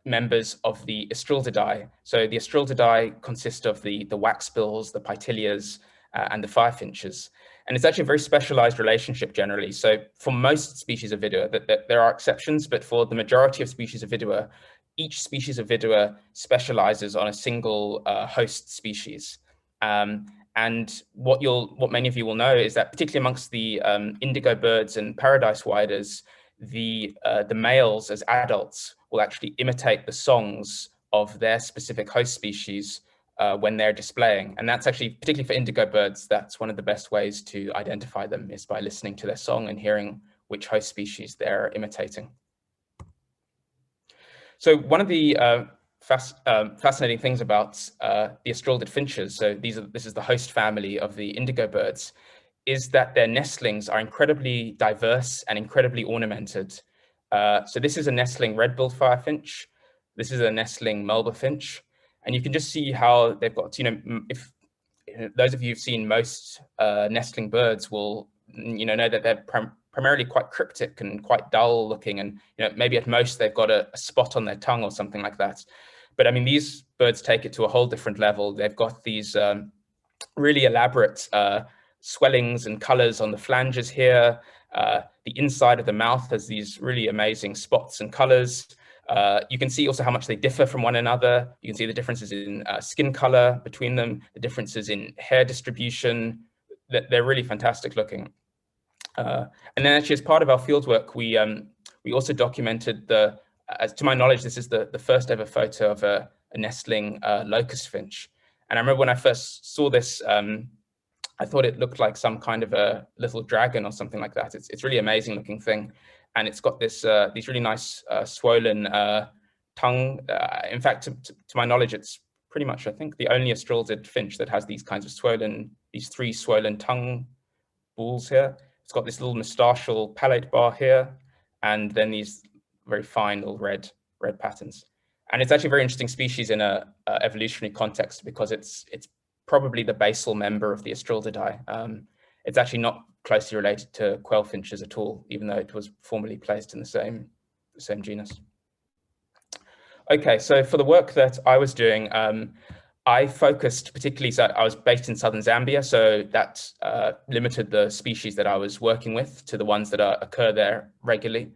members of the Astryldidae. So the Astryldidae consist of the waxbills, the pitilias, and the firefinches. And it's actually a very specialized relationship generally. So for most species of vidua, there are exceptions, but for the majority of species of vidua, each species of vidua specializes on a single host species. And what many of you will know is that particularly amongst the indigo birds and paradise widers, the males as adults will actually imitate the songs of their specific host species when they're displaying. And that's actually, particularly for indigo birds, that's one of the best ways to identify them, is by listening to their song and hearing which host species they're imitating. So one of the fascinating things about the Astrylid finches, so this is the host family of the indigo birds, is that their nestlings are incredibly diverse and incredibly ornamented. So this is a nestling red-billed firefinch. This is a nestling Melba finch. And you can just see how they've got, if those of you who've seen most nestling birds will, know that they're primarily quite cryptic and quite dull looking. And, maybe at most they've got a spot on their tongue or something like that. But I mean, these birds take it to a whole different level. They've got these really elaborate swellings and colors on the flanges here. The inside of the mouth has these really amazing spots and colors. You can see also how much they differ from one another. You can see the differences in skin color between them, the differences in hair distribution. They're really fantastic looking. And then actually as part of our fieldwork, we also documented to my knowledge, this is the first ever photo of a nestling locust finch. And I remember when I first saw this, I thought it looked like some kind of a little dragon or something like that. It's really amazing looking thing. And it's got this these really nice swollen tongue. In fact, to my knowledge, it's pretty much, I think, the only Astrylid finch that has these kinds of these 3 swollen tongue balls here. It's got this little moustachial palate bar here, and then these very fine little red patterns. And it's actually a very interesting species in a evolutionary context because it's probably the basal member of the Astryldidae. It's actually not closely related to quail finches at all, even though it was formerly placed in the same genus. Okay, so for the work that I was doing, I focused particularly, so I was based in southern Zambia, so that limited the species that I was working with to the ones that occur there regularly.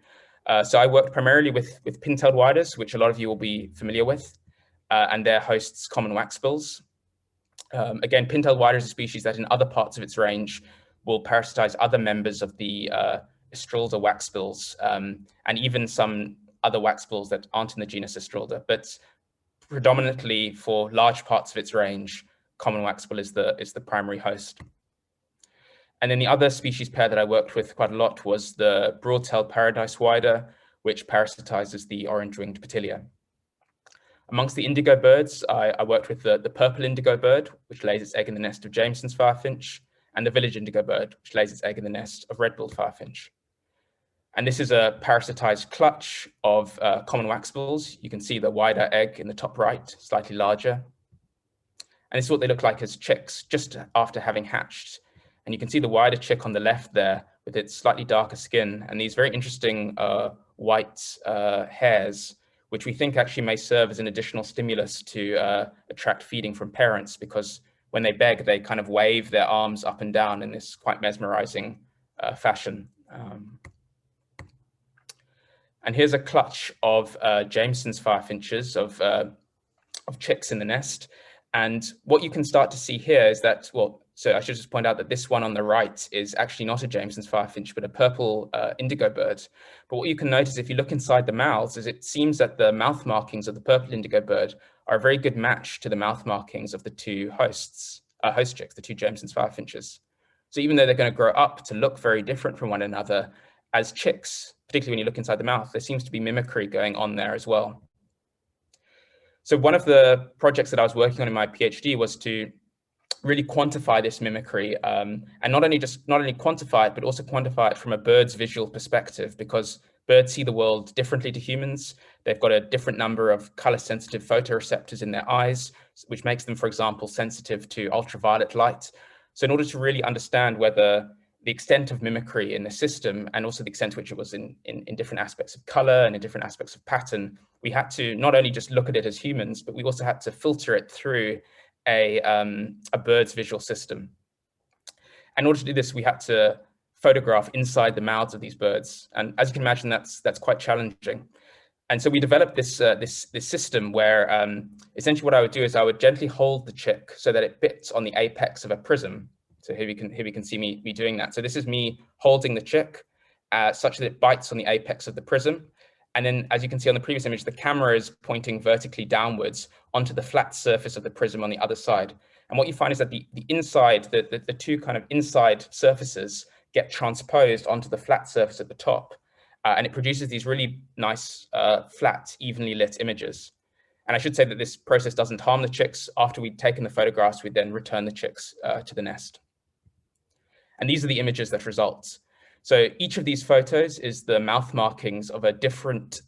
So I worked primarily with pin-tailed widers, which a lot of you will be familiar with, and their hosts, common waxbills. Again, pin-tailed wider is a species that in other parts of its range will parasitize other members of the Astrylda waxbills, and even some other waxbills that aren't in the genus Astrylda. But predominantly for large parts of its range, common waxbill is the primary host. And then the other species pair that I worked with quite a lot was the broad-tailed paradise wider, which parasitizes the orange-winged petilia. Amongst the indigo birds, I worked with the purple indigo bird, which lays its egg in the nest of Jameson's firefinch, and the village indigo bird, which lays its egg in the nest of red-billed firefinch. And this is a parasitized clutch of common waxbills. You can see the wider egg in the top right, slightly larger. And this is what they look like as chicks just after having hatched. And you can see the wider chick on the left there with its slightly darker skin and these very interesting white hairs, which we think actually may serve as an additional stimulus to attract feeding from parents, because when they beg, they kind of wave their arms up and down in this quite mesmerizing fashion. And here's a clutch of Jameson's firefinches, of chicks in the nest. And what you can start to see here is that, well, so I should just point out that this one on the right is actually not a Jameson's firefinch, but a purple indigo bird. But what you can notice if you look inside the mouths is it seems that the mouth markings of the purple indigo bird are a very good match to the mouth markings of the two host chicks, the two Jameson's firefinches. So even though they're going to grow up to look very different from one another, as chicks, particularly when you look inside the mouth, there seems to be mimicry going on there as well. So one of the projects that I was working on in my PhD was to really quantify this mimicry, and not only quantify it, but also quantify it from a bird's visual perspective, because birds see the world differently to humans. They've got a different number of color-sensitive photoreceptors in their eyes, which makes them, for example, sensitive to ultraviolet light. So in order to really understand whether the extent of mimicry in the system, and also the extent to which it was in different aspects of color and in different aspects of pattern, we had to not only just look at it as humans, but we also had to filter it through a bird's visual system. In order to do this, we had to photograph inside the mouths of these birds. And as you can imagine, that's quite challenging. And so we developed this system where essentially what I would do is I would gently hold the chick so that it bits on the apex of a prism. So here we can see me doing that. So this is me holding the chick such that it bites on the apex of the prism. And then, as you can see on the previous image, the camera is pointing vertically downwards onto the flat surface of the prism on the other side. And what you find is that the inside, the two kind of inside surfaces get transposed onto the flat surface at the top. And it produces these really nice, flat, evenly lit images. And I should say that this process doesn't harm the chicks. After we'd taken the photographs, we'd then return the chicks to the nest. And these are the images that result. So each of these photos is the mouth markings of a different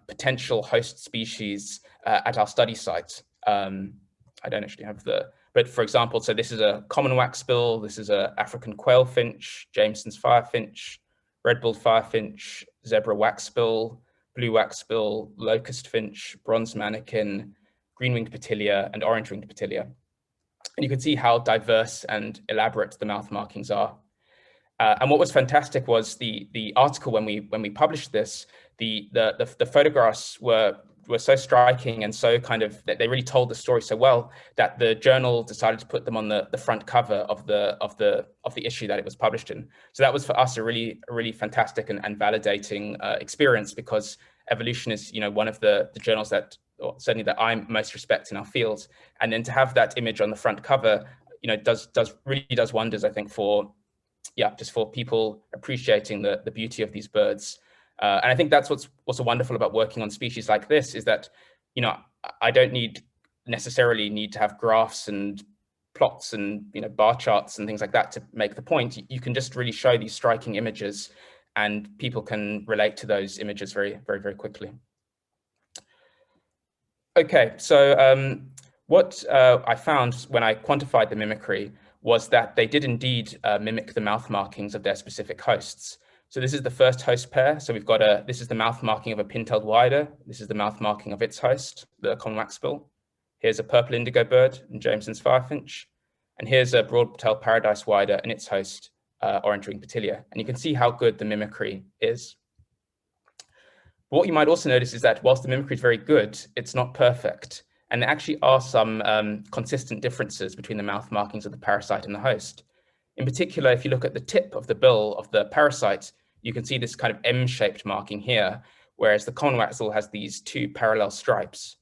potential host species at our study site. I don't actually have but for example, so this is a common waxbill, this is an African quail finch, Jameson's firefinch, red-billed firefinch, zebra waxbill, blue waxbill, locust finch, bronze manikin, green-winged petilia, and orange-winged petilia. And you can see how diverse and elaborate the mouth markings are. And what was fantastic was the article when we published this, the photographs were so striking and so kind of that they really told the story so well that the journal decided to put them on the front cover of the issue that it was published in. So that was for us a really fantastic and validating experience, because evolution is, you know, one of the journals that, or certainly that I most respect in our field. And then to have that image on the front cover, you know, really does wonders, I think, for just for people appreciating the beauty of these birds. And I think that's what's also wonderful about working on species like this, is that, you know, I don't necessarily need to have graphs and plots and, you know, bar charts and things like that to make the point. You can just really show these striking images and people can relate to those images very quickly. Okay, so what I found when I quantified the mimicry was that they did indeed mimic the mouth markings of their specific hosts. So this is the first host pair. So we've got this is the mouth marking of a pin-tailed wider. This is the mouth marking of its host, the common waxbill. Here's a purple indigo bird and Jameson's firefinch. And here's a broad-tailed paradise wider and its host, orange-winged petilia. And you can see how good the mimicry is. But what you might also notice is that whilst the mimicry is very good, it's not perfect. And there actually are some consistent differences between the mouth markings of the parasite and the host. In particular, if you look at the tip of the bill of the parasite, you can see this kind of M-shaped marking here, whereas the common waxbill has these two parallel stripes.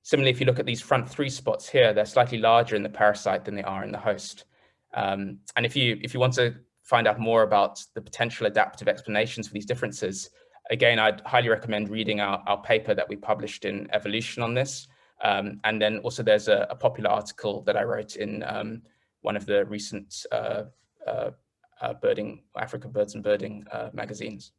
Similarly, if you look at these front three spots here, they're slightly larger in the parasite than they are in the host. And if you want to find out more about the potential adaptive explanations for these differences, again, I'd highly recommend reading our paper that we published in Evolution on this. And then also there's a popular article that I wrote in one of the recent Africa Birds and Birding magazines.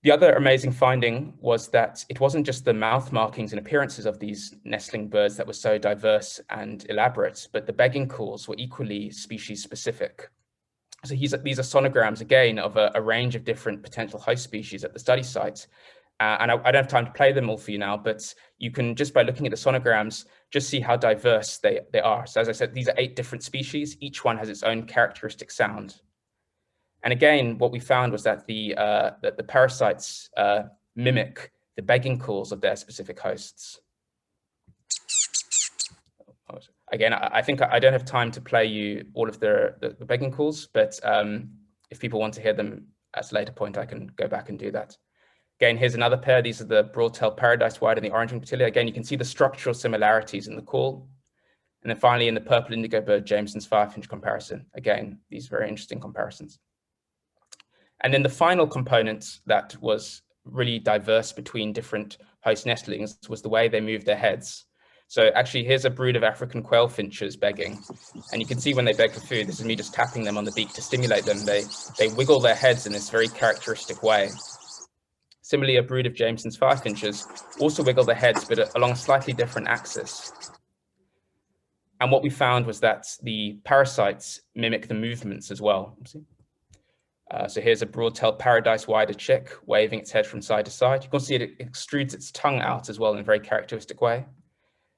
The other amazing finding was that it wasn't just the mouth markings and appearances of these nestling birds that were so diverse and elaborate, but the begging calls were equally species specific. So these are sonograms, again, of a range of different potential host species at the study site. And I don't have time to play them all for you now, but you can, just by looking at the sonograms, just see how diverse they are. So as I said, these are 8 different species. Each one has its own characteristic sound. And again, what we found was that the parasites mimic the begging calls of their specific hosts. Again, I think I don't have time to play you all of the begging calls, but if people want to hear them at a later point, I can go back and do that. Again, here's another pair. These are the broad-tailed paradise white and the orange-winged petilia. Again, you can see the structural similarities in the call. And then finally, in the purple indigo bird, Jameson's firefinch comparison. Again, these very interesting comparisons. And then the final component that was really diverse between different host nestlings was the way they moved their heads. So actually, here's a brood of African quail finches begging. And you can see when they beg for food, this is me just tapping them on the beak to stimulate them. They wiggle their heads in this very characteristic way. Similarly, a brood of Jameson's firefinches also wiggle their heads, but along a slightly different axis. And what we found was that the parasites mimic the movements as well. So here's a broad-tailed paradise wider chick waving its head from side to side. You can see it extrudes its tongue out as well in a very characteristic way.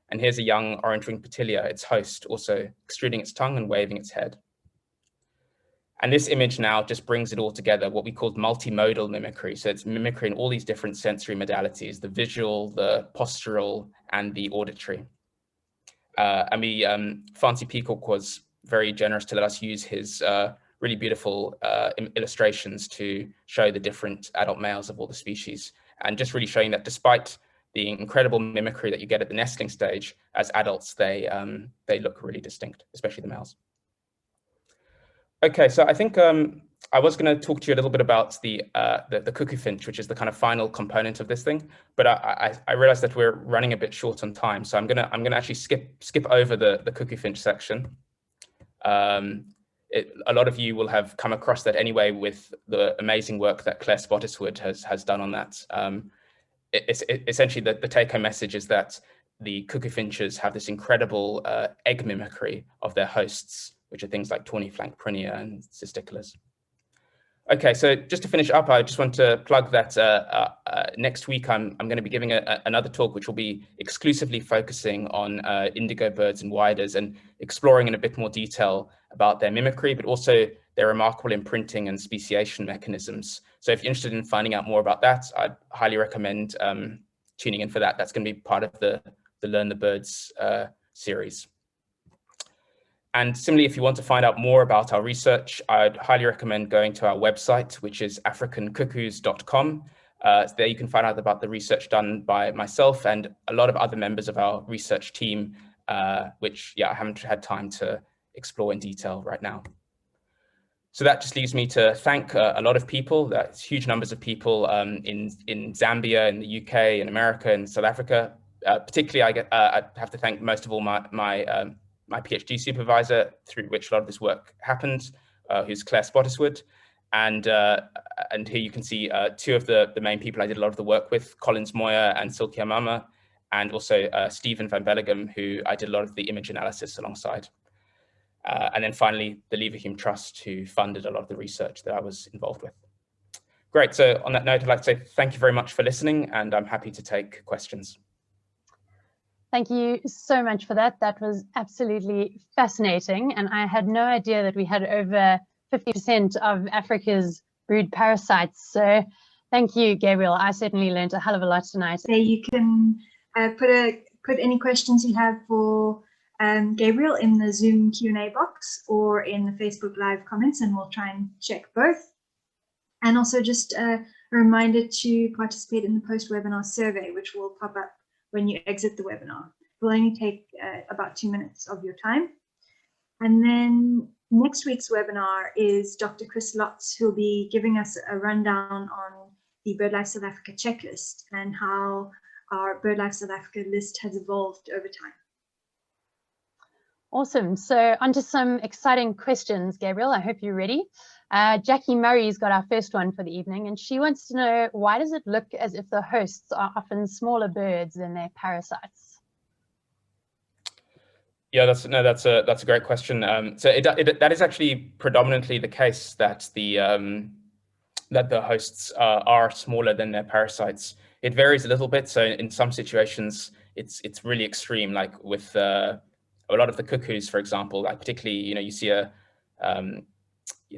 And here's a young orange-winged petilia, its host, also extruding its tongue and waving its head. And this image now just brings it all together, what we call multimodal mimicry. So it's mimicry in all these different sensory modalities, the visual, the postural, and the auditory. Fancy Peacock was very generous to let us use his really beautiful illustrations to show the different adult males of all the species, and just really showing that despite the incredible mimicry that you get at the nestling stage, as adults, they look really distinct, especially the males. Okay, so I think I was going to talk to you a little bit about the cuckoo finch, which is the kind of final component of this thing, but I realized that we're running a bit short on time, so I'm gonna actually skip over the cuckoo finch section. A lot of you will have come across that anyway with the amazing work that Claire Spottiswoode has done on that. Essentially, the take-home message is that the cuckoo finches have this incredible egg mimicry of their hosts, which are things like tawny flank prinia and cisticolas. Okay, so just to finish up, I just want to plug that next week I'm going to be giving another talk, which will be exclusively focusing on indigo birds and widers and exploring in a bit more detail about their mimicry, but also their remarkable imprinting and speciation mechanisms. So if you're interested in finding out more about that, I'd highly recommend tuning in for that. That's going to be part of the Learn the Birds series. And similarly, if you want to find out more about our research, I'd highly recommend going to our website, which is africancuckoos.com. There you can find out about the research done by myself and a lot of other members of our research team, which I haven't had time to explore in detail right now. So that just leaves me to thank a lot of people. That's huge numbers of people in Zambia, in the UK, in America, and South Africa. Particularly, I have to thank most of all my PhD supervisor, through which a lot of this work happened, who's Claire Spottiswoode. And here you can see two of the main people I did a lot of the work with, Collins Moyer and Silke Amama, and also Stephen van Belleghem, who I did a lot of the image analysis alongside. And then finally, the Leverhulme Trust, who funded a lot of the research that I was involved with. Great, so on that note, I'd like to say thank you very much for listening, and I'm happy to take questions. Thank you so much for that. That was absolutely fascinating. And I had no idea that we had over 50% of Africa's brood parasites. So thank you, Gabriel. I certainly learned a hell of a lot tonight. There you can put any questions you have for Gabriel in the Zoom Q&A box or in the Facebook Live comments, and we'll try and check both. And also just a reminder to participate in the post-webinar survey, which will pop up when you exit the webinar. It will only take about 2 minutes of your time. And then next week's webinar is Dr. Chris Lotz, who'll be giving us a rundown on the BirdLife South Africa checklist and how our BirdLife South Africa list has evolved over time. Awesome. So on to some exciting questions, Gabriel. I hope you're ready. Jackie Murray's got our first one for the evening, and she wants to know, why does it look as if the hosts are often smaller birds than their parasites? Yeah, that's a great question. So that is actually predominantly the case, that the hosts are smaller than their parasites. It varies a little bit. So in some situations, it's really extreme, like with a lot of the cuckoos, for example. Like particularly, you see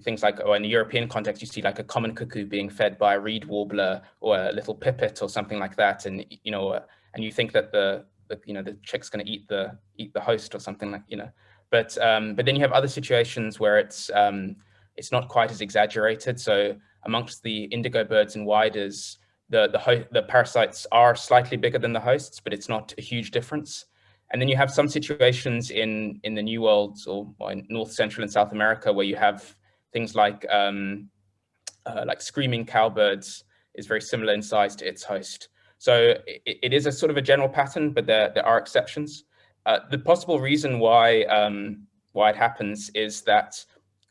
things like, or in the European context, you see like a common cuckoo being fed by a reed warbler or a little pipit or something like that, and and you think that the chick's going to eat the host or something like, but then you have other situations where it's not quite as exaggerated. So amongst the indigo birds and widers, the parasites are slightly bigger than the hosts, but it's not a huge difference. And then you have some situations in the New World or in North, Central, and South America where you have things like screaming cowbirds is very similar in size to its host. So it is a sort of a general pattern, but there are exceptions. The possible reason why it happens is that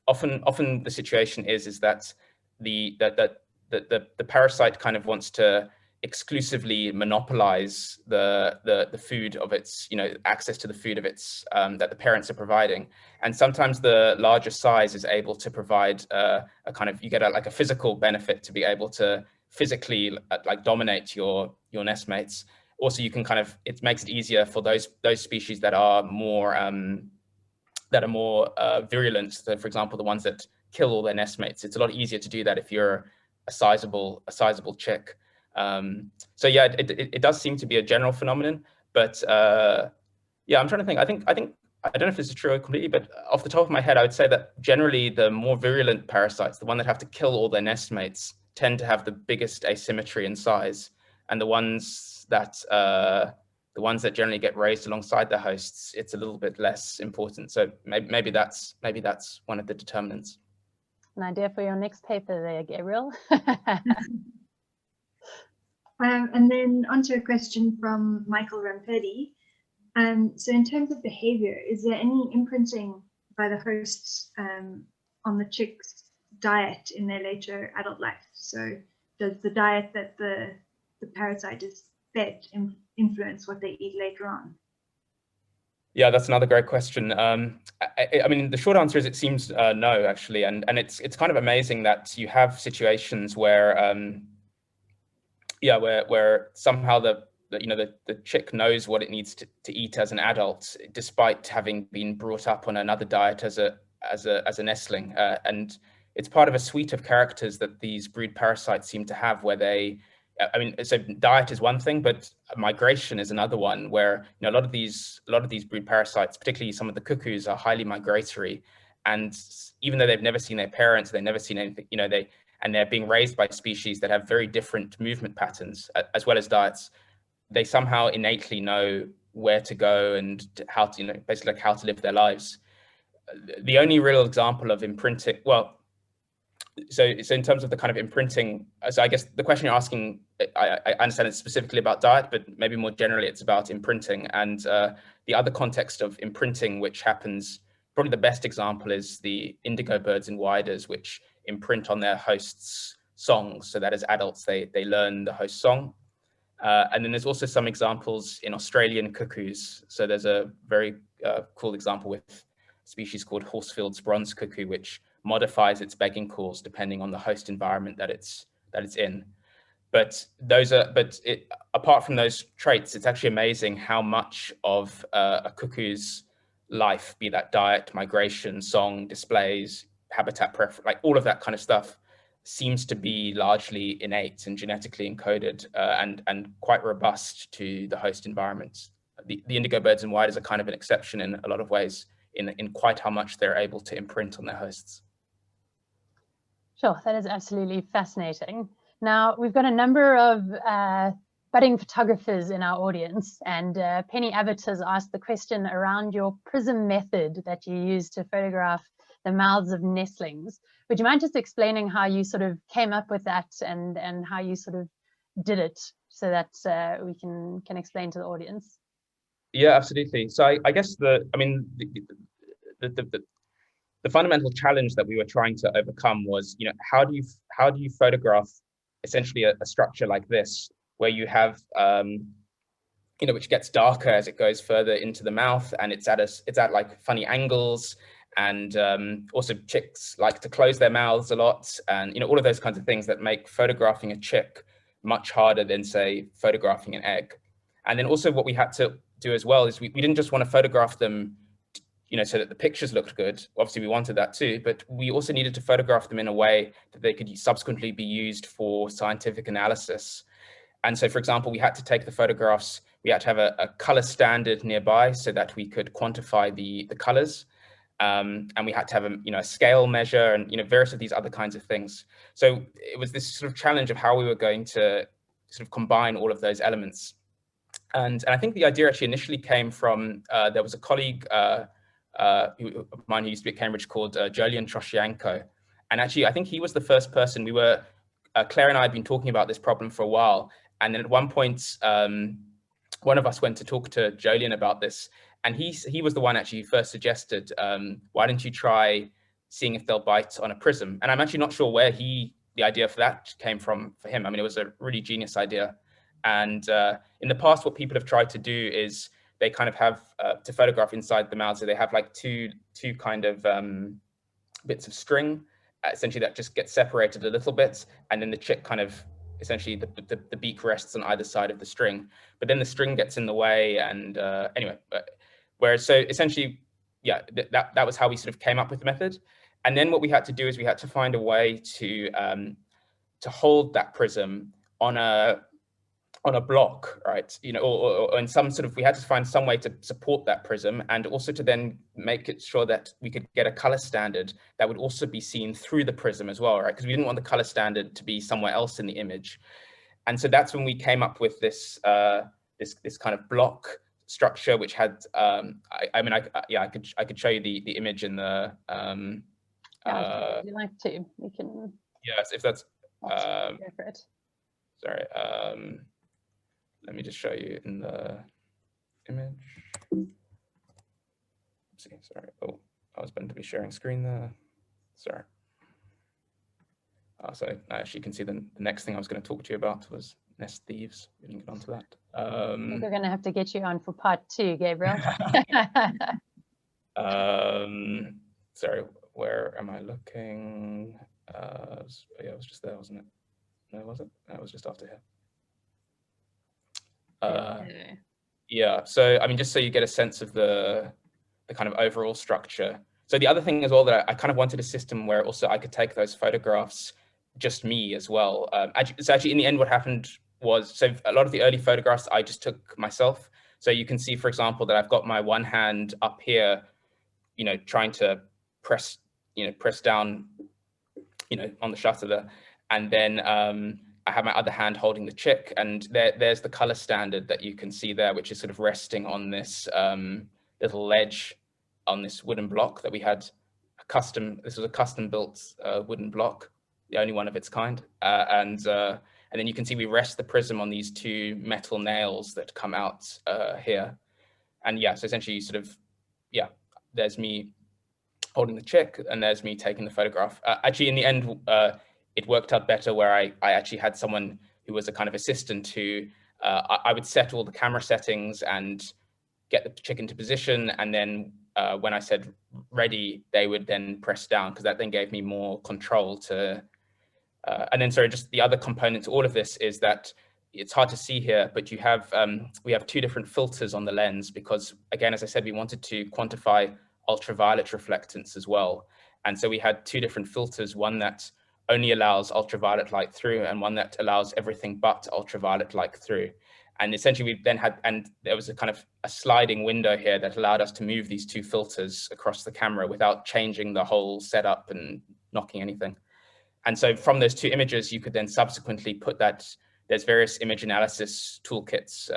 often the situation is that the parasite kind of wants to exclusively monopolize the food of its, access to the food of its that the parents are providing. And sometimes the larger size is able to provide a kind of, you get like a physical benefit to be able to physically like dominate your nestmates. Also, you can kind of, it makes it easier for those species that are more virulent. So for example, the ones that kill all their nestmates, it's a lot easier to do that if you're a sizable chick. So yeah, it does seem to be a general phenomenon, but yeah, I'm trying to think. I think I don't know if this is true completely, but off the top of my head, I would say that generally the more virulent parasites, the one that have to kill all their nestmates, tend to have the biggest asymmetry in size, and the ones that generally get raised alongside their hosts, it's a little bit less important. So maybe that's one of the determinants. An idea for your next paper there, Gabriel. And then onto a question from Michael Rampedi. So in terms of behavior, is there any imprinting by the hosts on the chick's diet in their later adult life? So does the diet that the parasite is fed influence what they eat later on? Yeah, that's another great question. I mean, the short answer is it seems no, actually, and it's kind of amazing that you have situations where where somehow the chick knows what it needs to eat as an adult, despite having been brought up on another diet as a nestling, and it's part of a suite of characters that these brood parasites seem to have, where they, I mean, so diet is one thing, but migration is another one, where a lot of these brood parasites, particularly some of the cuckoos, are highly migratory, and even though they've never seen their parents, they've never seen anything, they're being raised by species that have very different movement patterns as well as diets, they somehow innately know where to go and how to, basically like how to live their lives. The only real example of imprinting, well, so in terms of the kind of imprinting, so I guess the question you're asking, I understand it's specifically about diet, but maybe more generally it's about imprinting. And the other context of imprinting, which happens, probably the best example is the indigo birds and widers, which imprint on their hosts' songs, so that as adults they learn the host song. And then there's also some examples in Australian cuckoos. So there's a very cool example with a species called Horsfield's bronze cuckoo, which modifies its begging calls depending on the host environment that it's in. But apart from those traits, it's actually amazing how much of a cuckoo's life, be that diet, migration, song, displays, habitat preference, like all of that kind of stuff, seems to be largely innate and genetically encoded, and quite robust to the host environment. The indigo birds and widers are kind of an exception in a lot of ways, in quite how much they're able to imprint on their hosts. Sure, that is absolutely fascinating. Now, we've got a number of budding photographers in our audience, and Penny Abbott has asked the question around your prism method that you use to photograph the mouths of nestlings. Would you mind just explaining how you sort of came up with that and how you sort of did it, so that we can explain to the audience? Yeah, absolutely. So I guess the fundamental challenge that we were trying to overcome was, how do you photograph essentially a structure like this, where you have which gets darker as it goes further into the mouth, and it's at like funny angles, and also chicks like to close their mouths a lot, and all of those kinds of things that make photographing a chick much harder than, say, photographing an egg. And then also what we had to do as well is we didn't just want to photograph them you know, so that the pictures looked good. Obviously, we wanted that too, but we also needed to photograph them in a way that they could subsequently be used for scientific analysis. And so, for example, we had to take the photographs, we had to have a color standard nearby so that we could quantify the colors. And we had to have a scale measure and various of these other kinds of things. So it was this sort of challenge of how we were going to sort of combine all of those elements. And I think the idea actually initially came from there was a colleague of mine who used to be at Cambridge called Julian Troscianko. And actually, I think he was the first person. Claire and I had been talking about this problem for a while. And then at one point, one of us went to talk to Julian about this. And he was the one actually who first suggested, why don't you try seeing if they'll bite on a prism? And I'm actually not sure where the idea for that came from for him. I mean, it was a really genius idea. And in the past, what people have tried to do is they kind of have to photograph inside the mouths. So they have like two kind of bits of string, essentially that just gets separated a little bit. And then the chick kind of, essentially the beak rests on either side of the string, but then the string gets in the way. And anyway, whereas so essentially, yeah, that was how we sort of came up with the method. And then what we had to do is we had to find a way to hold that prism on a block, right? Or in some sort of, we had to find some way to support that prism, and also to then make it sure that we could get a color standard that would also be seen through the prism as well, right? Because we didn't want the color standard to be somewhere else in the image. And so that's when we came up with this this kind of block structure, which had I could show you the image in the would you like to? We can. Yes, if that's Go for it. Sorry. Let me just show you in the image. Let's see, sorry. Oh, I was meant to be sharing screen there. Sorry. So actually you can see the next thing I was going to talk to you about was nest thieves. We didn't get onto that. I think we're going to have to get you on for part 2, Gabriel. Sorry, where am I looking? Yeah, it was just there, wasn't it? No, was it? No, it was just after here. Yeah, so I mean, just so you get a sense of the kind of overall structure. So the other thing as well that I kind of wanted a system where also I could take those photographs, just me as well. So actually in the end, what happened was, so a lot of the early photographs I just took myself. So you can see, for example, that I've got my one hand up here, trying to press down, on the shutter there. And then I have my other hand holding the chick, and there's the color standard that you can see there, which is sort of resting on this little ledge on this wooden block that we had this was a custom built wooden block, the only one of its kind. And then you can see we rest the prism on these 2 metal nails that come out here. And yeah, so essentially sort of, yeah, there's me holding the chick and there's me taking the photograph. Actually, in the end, it worked out better where I actually had someone who was a kind of assistant who I would set all the camera settings and get the chick into position. And then when I said ready, they would then press down, because that then gave me more control to, and then, sorry, just the other component to all of this is that it's hard to see here, but we have 2 different filters on the lens, because again, as I said, we wanted to quantify ultraviolet reflectance as well. And so we had 2 different filters, one that only allows ultraviolet light through and one that allows everything but ultraviolet light through. And essentially we then had, and there was a kind of a sliding window here that allowed us to move these 2 filters across the camera without changing the whole setup and knocking anything. And so from those 2 images, you could then subsequently put that, there's various image analysis toolkits,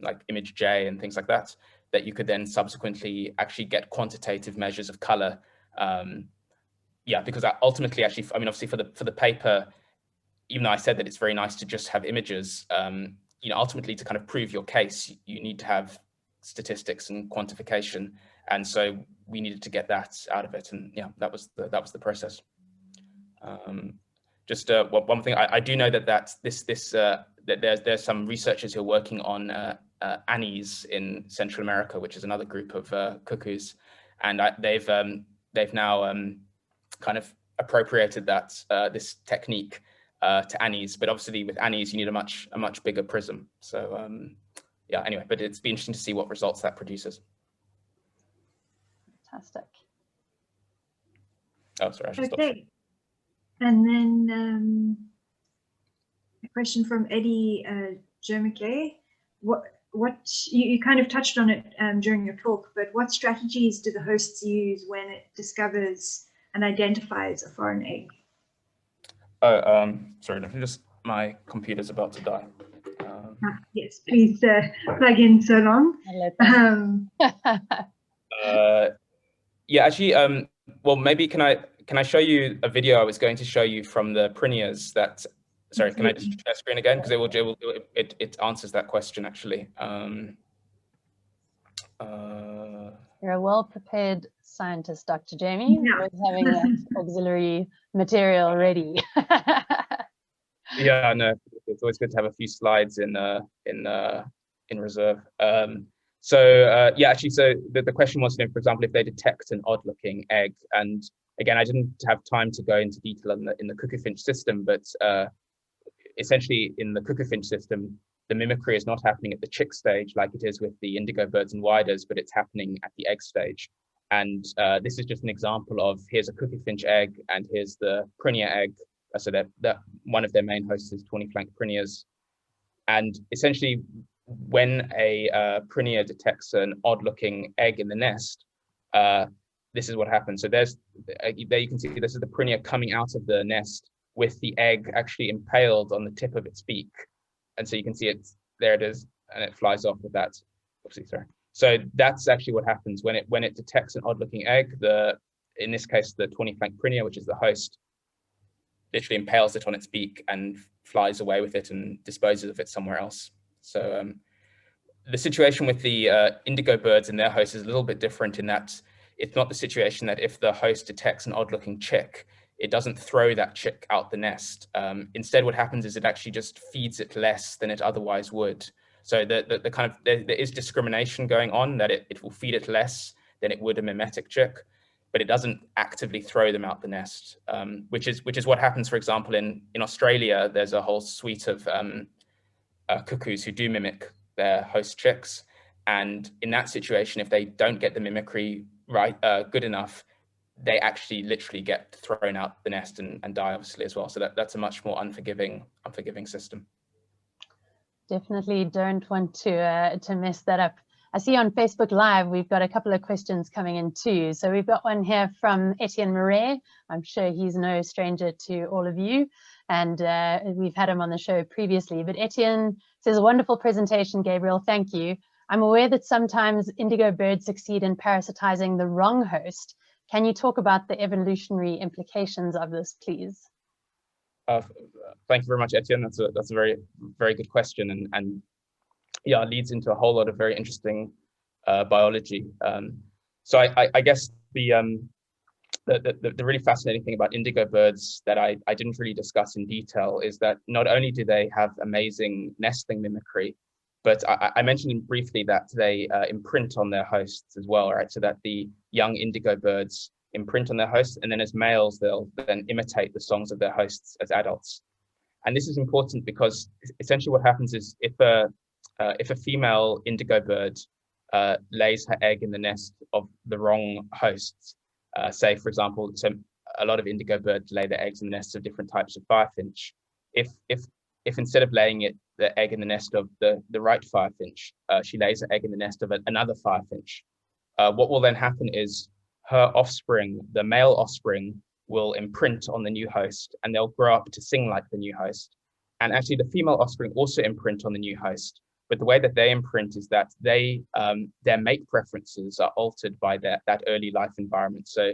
like Image J and things like that, that you could then subsequently actually get quantitative measures of color. Yeah, because ultimately, actually, I mean, obviously for the paper, even though I said that it's very nice to just have images, ultimately to kind of prove your case, you need to have statistics and quantification. And so we needed to get that out of it. And yeah, that was the process. Just one thing, I do know that there's some researchers who are working on annies in Central America, which is another group of cuckoos, and they've now kind of appropriated this technique to annies, but obviously with annies you need a much bigger prism. So yeah, anyway, but it's be interesting to see what results that produces. Fantastic. Oh, sorry, I just stopped. Okay. And then a question from Eddie Jermike. What you kind of touched on it during your talk, but what strategies do the hosts use when it discovers and identifies a foreign egg? Oh, sorry, let me just, my computer's about to die. Yes, please plug in so long. Yeah, actually, well, maybe can I show you a video I was going to show you from the Prinias that, sorry, can I just share screen again? Because it answers that question, actually. You're a well-prepared scientist, Dr. Jamie, with having that auxiliary material ready. Yeah, no, it's always good to have a few slides in reserve. Yeah, actually, so the question was, for example, if they detect an odd-looking egg, and again, I didn't have time to go into detail in the cuckoo finch system, but essentially in the cuckoo finch system, the mimicry is not happening at the chick stage like it is with the indigo birds and whydahs, but it's happening at the egg stage. And this is just an example of, here's a cuckoo finch egg, and here's the Prinia egg. So that one of their main hosts is tawny flanked Prinias. And essentially, when a Prinia detects an odd-looking egg in the nest, this is what happens. So there you can see, this is the Prinia coming out of the nest with the egg actually impaled on the tip of its beak. And so you can see there it is, and it flies off with that. Oopsie, sorry. So that's actually what happens when it detects an odd-looking egg. In this case, the tawny flanked Prinia, which is the host, literally impales it on its beak and flies away with it and disposes of it somewhere else. So the situation with the indigo birds and their hosts is a little bit different in that it's not the situation that if the host detects an odd-looking chick, it doesn't throw that chick out the nest. Instead, what happens is it actually just feeds it less than it otherwise would. So there is discrimination going on, that it will feed it less than it would a mimetic chick, but it doesn't actively throw them out the nest, which is what happens, for example, in Australia. There's a whole suite of cuckoos who do mimic their host chicks. And in that situation, if they don't get the mimicry right, good enough, they actually literally get thrown out the nest and die, obviously, as well. So that's a much more unforgiving system. Definitely don't want to mess that up. I see on Facebook Live, we've got a couple of questions coming in too. So we've got one here from Etienne Murray. I'm sure he's no stranger to all of you, and we've had him on the show previously. But Etienne says, a wonderful presentation, Gabriel, thank you. I'm aware that sometimes indigo birds succeed in parasitizing the wrong host. Can you talk about the evolutionary implications of this, please? Thank you very much, Etienne. That's a very, very good question, and yeah, it leads into a whole lot of very interesting biology. So I guess the really fascinating thing about indigo birds that I didn't really discuss in detail is that not only do they have amazing nesting mimicry, but I mentioned briefly that they imprint on their hosts as well, right? So that the young indigo birds imprint on their hosts, and then as males, they'll then imitate the songs of their hosts as adults. And this is important because essentially what happens is if a female indigo bird lays her egg in the nest of the wrong hosts, say, for example, so a lot of indigo birds lay their eggs in the nests of different types of firefinch. If instead of laying the egg in the nest of the right firefinch, she lays her egg in the nest of another firefinch, what will then happen is her offspring, the male offspring, will imprint on the new host, and they'll grow up to sing like the new host. And actually the female offspring also imprint on the new host, but the way that they imprint is that their mate preferences are altered by that early life environment. So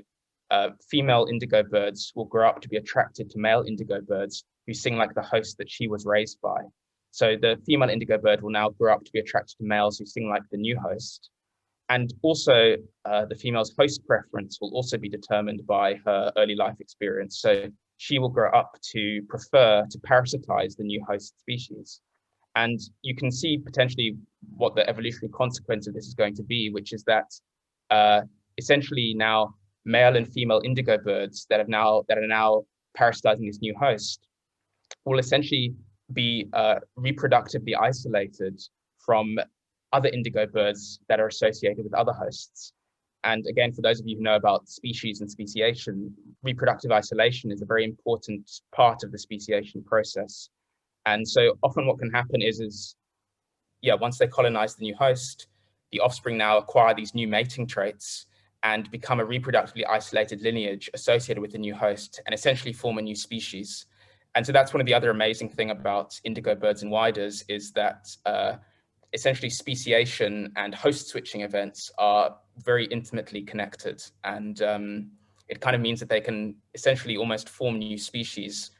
female indigo birds will grow up to be attracted to male indigo birds who sing like the host that she was raised by. So the female indigo bird will now grow up to be attracted to males who sing like the new host. And also the female's host preference will also be determined by her early life experience. So she will grow up to prefer to parasitize the new host species. And you can see potentially what the evolutionary consequence of this is going to be, which is that essentially now male and female indigo birds that are now parasitizing this new host will essentially be reproductively isolated from other indigo birds that are associated with other hosts. And again, for those of you who know about species and speciation, reproductive isolation is a very important part of the speciation process. And so often what can happen is once they colonize the new host, the offspring now acquire these new mating traits and become a reproductively isolated lineage associated with the new host and essentially form a new species. And so that's one of the other amazing thing about indigo birds and whyders is that essentially speciation and host switching events are very intimately connected. And it kind of means that they can essentially almost form new species,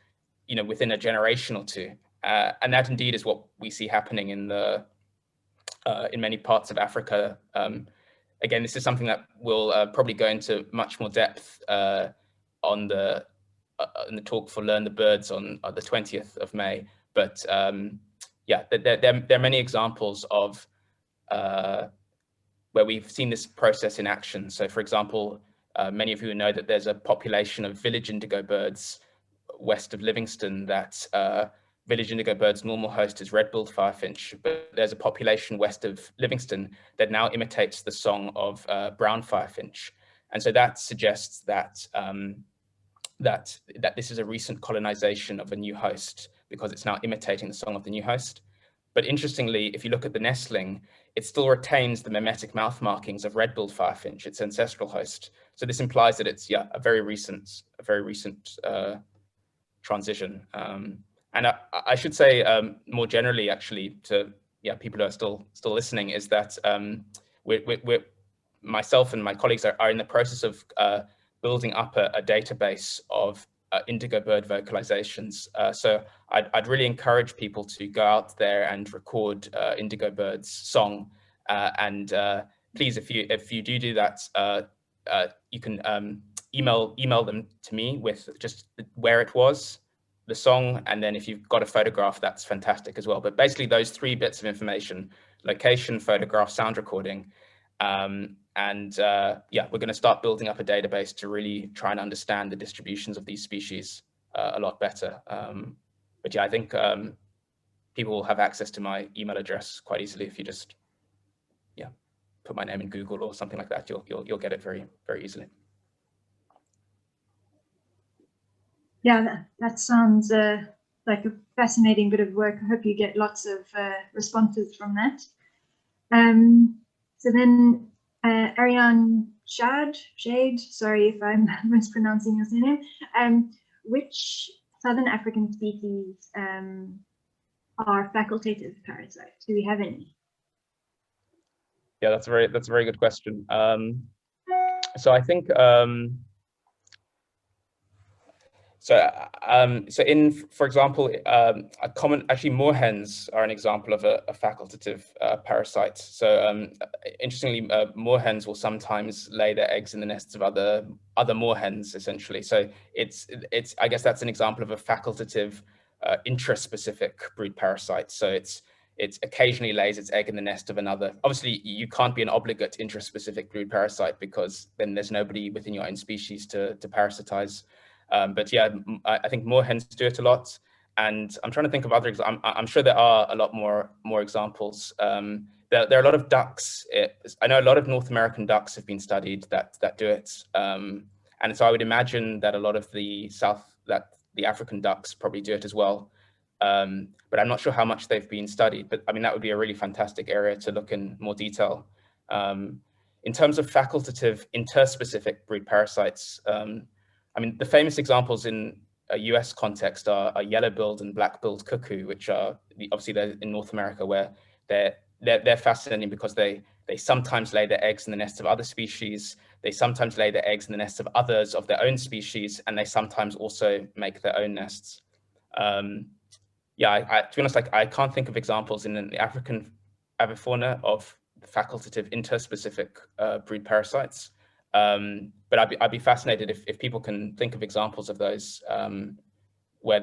within a generation or two. And that indeed is what we see happening in many parts of Africa. Again, this is something that we'll probably go into much more depth in the talk for Learn the Birds on the 20th of May. But there are many examples of where we've seen this process in action. So for example, many of you know that there's a population of village indigo birds west of Livingstone that village indigo bird's normal host is red-billed firefinch, but there's a population west of Livingstone that now imitates the song of brown firefinch. And so that suggests that that this is a recent colonization of a new host because it's now imitating the song of the new host. But interestingly, if you look at the nestling, it still retains the mimetic mouth markings of red-billed firefinch, its ancestral host. So this implies that it's a very recent transition. And I should say more generally, actually, to people who are still listening, is that myself and my colleagues are in the process of building up a database of indigo bird vocalizations. So I'd really encourage people to go out there and record indigo bird's song. And please, if you do that, you can email them to me with just where it was, the song, and then if you've got a photograph, that's fantastic as well. But basically those 3 bits of information: location, photograph, sound recording. We're going to start building up a database to really try and understand the distributions of these species a lot better. But I think people will have access to my email address quite easily if you just put my name in Google or something like that. You'll get it very, very easily. Yeah, that sounds like a fascinating bit of work. I hope you get lots of responses from that. So then Ariane Shade, sorry if I'm mispronouncing your surname, which Southern African species are facultative parasites? Do we have any? Yeah, that's a very good question. So I think for example, actually moorhens are an example of a facultative parasite. So interestingly, moorhens will sometimes lay their eggs in the nests of other moorhens, essentially. So I guess that's an example of a facultative intraspecific brood parasite. So it occasionally lays its egg in the nest of another. Obviously, you can't be an obligate intraspecific brood parasite because then there's nobody within your own species to parasitize. But yeah, I think moorhens do it a lot, and I'm trying to think of other examples. I'm sure there are a lot more examples. There are a lot of ducks. I know a lot of North American ducks have been studied that do it, and so I would imagine that a lot of the African ducks probably do it as well. But I'm not sure how much they've been studied. But I mean, that would be a really fantastic area to look in more detail. In terms of facultative interspecific brood parasites. I mean, the famous examples in a US context are yellow-billed and black-billed cuckoo, which are obviously they're in North America, where they're fascinating because they sometimes lay their eggs in the nests of other species. They sometimes lay their eggs in the nests of others of their own species, and they sometimes also make their own nests. To be honest, I can't think of examples in the African avifauna of facultative interspecific brood parasites. But I'd be fascinated if people can think of examples of those where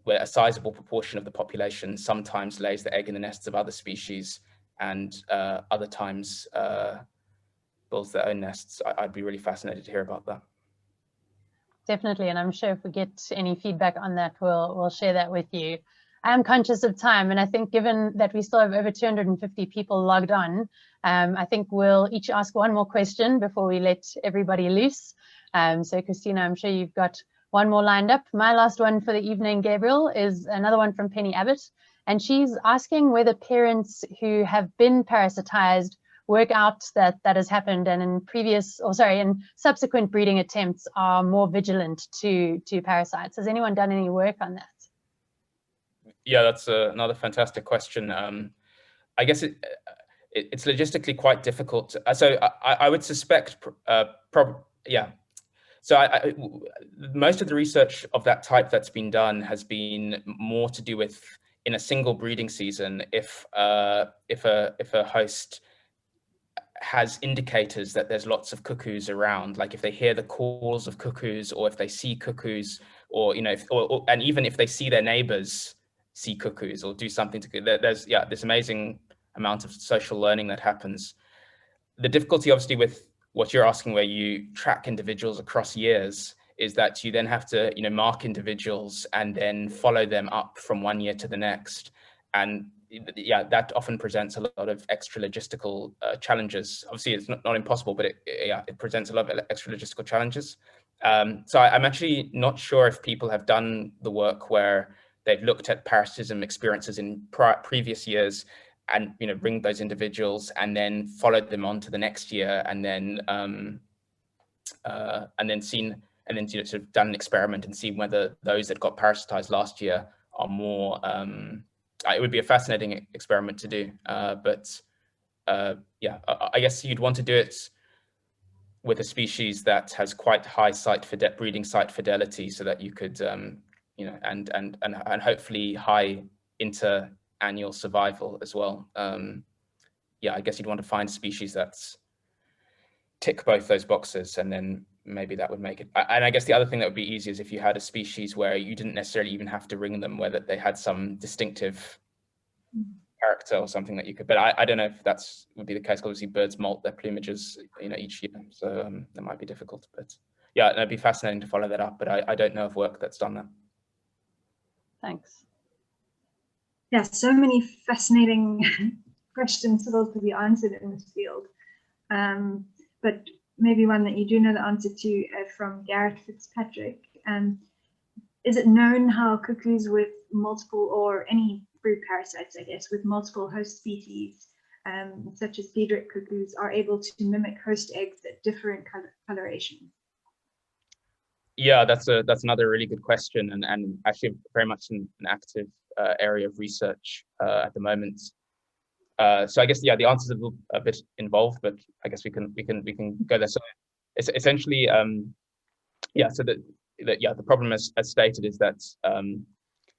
a sizable proportion of the population sometimes lays the egg in the nests of other species and other times builds their own nests. I'd be really fascinated to hear about that. Definitely, and I'm sure if we get any feedback on that, we'll share that with you. I am conscious of time, and I think given that we still have over 250 people logged on, I think we'll each ask one more question before we let everybody loose. So Christina, I'm sure you've got one more lined up. My last one for the evening, Gabriel, is another one from Penny Abbott, and she's asking whether parents who have been parasitized work out that that has happened, and in subsequent breeding attempts are more vigilant to parasites. Has anyone done any work on that? Yeah, that's another fantastic question. I guess it's logistically quite difficult. So I would suspect, yeah. So most of the research of that type that's been done has been more to do with, in a single breeding season, if a host has indicators that there's lots of cuckoos around, like if they hear the calls of cuckoos, or if they see cuckoos, or and even if they see their neighbors see cuckoos or do something to, there's this amazing amount of social learning that happens. The difficulty, obviously, with what you're asking, where you track individuals across years, is that you then have to mark individuals and then follow them up from one year to the next. And yeah, that often presents a lot of extra logistical challenges. Obviously, it's not impossible, but it presents a lot of extra logistical challenges. So I'm actually not sure if people have done the work where they've looked at parasitism experiences in previous years, and bring those individuals and then followed them on to the next year, and then sort of done an experiment and seen whether those that got parasitized last year are more. It would be a fascinating experiment to do, but yeah, I guess you'd want to do it with a species that has quite high breeding site fidelity, so that you could, and hopefully high inter-annual survival as well. Yeah, I guess you'd want to find species that tick both those boxes, and then maybe that would make it. And I guess the other thing that would be easy is if you had a species where you didn't necessarily even have to ring them, whether they had some distinctive character or something that you could. But I don't know if that's would be the case. Obviously, birds molt their plumages, each year, so that might be difficult. But yeah, it'd be fascinating to follow that up. But I don't know of work that's done that. Thanks. Yeah, so many fascinating questions still to be answered in this field. But maybe one that you do know the answer to from Garrett FitzPatrick. Is it known how cuckoos with multiple, or any brood parasites, I guess, with multiple host species, such as Diederik cuckoos, are able to mimic host eggs at different coloration? Yeah, that's another really good question, and actually very much an active area of research at the moment. So I guess the answer is a bit involved, but I guess we can go there. So it's essentially so the problem as stated is that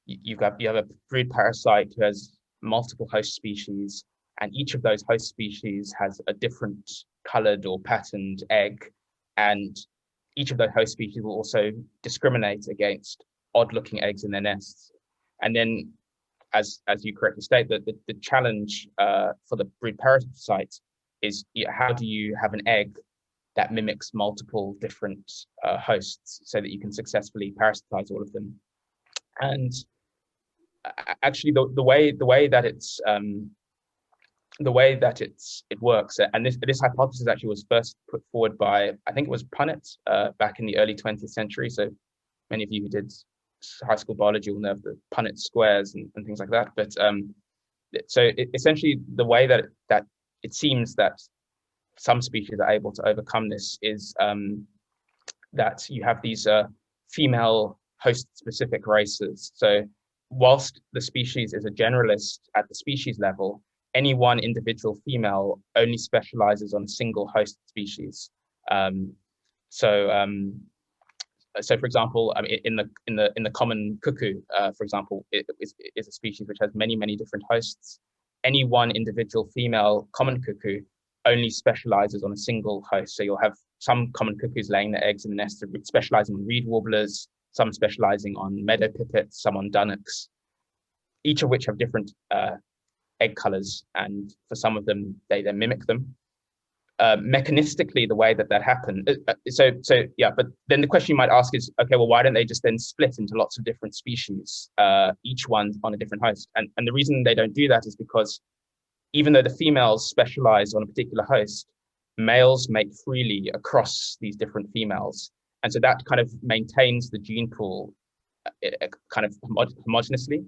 you have a brood parasite who has multiple host species, and each of those host species has a different colored or patterned egg, and each of those host species will also discriminate against odd-looking eggs in their nests. And then, as you correctly state, that the challenge for the brood parasite is how do you have an egg that mimics multiple different hosts so that you can successfully parasitize all of them. And actually, the way that it works, and this hypothesis actually was first put forward by, I think it was Punnett back in the early 20th century. So many of you who did high school biology will know of the Punnett squares and things like that. But essentially the way that it seems that some species are able to overcome this is that you have these female host-specific races. So whilst the species is a generalist at the species level, any one individual female only specializes on a single host species. So, for example, in the common cuckoo, for example, it is a species which has many different hosts. Any one individual female common cuckoo only specializes on a single host. So you'll have some common cuckoos laying their eggs in the nest, specializing on reed warblers, some specializing on meadow pipits, some on dunnocks, each of which have different egg colors, and for some of them they then mimic them. mechanistically, the way that happened. So yeah, but then the question you might ask is, okay, well, why don't they just then split into lots of different species, each one on a different host? And the reason they don't do that is because even though the females specialize on a particular host, males mate freely across these different females. And so that kind of maintains the gene pool kind of homogeneously.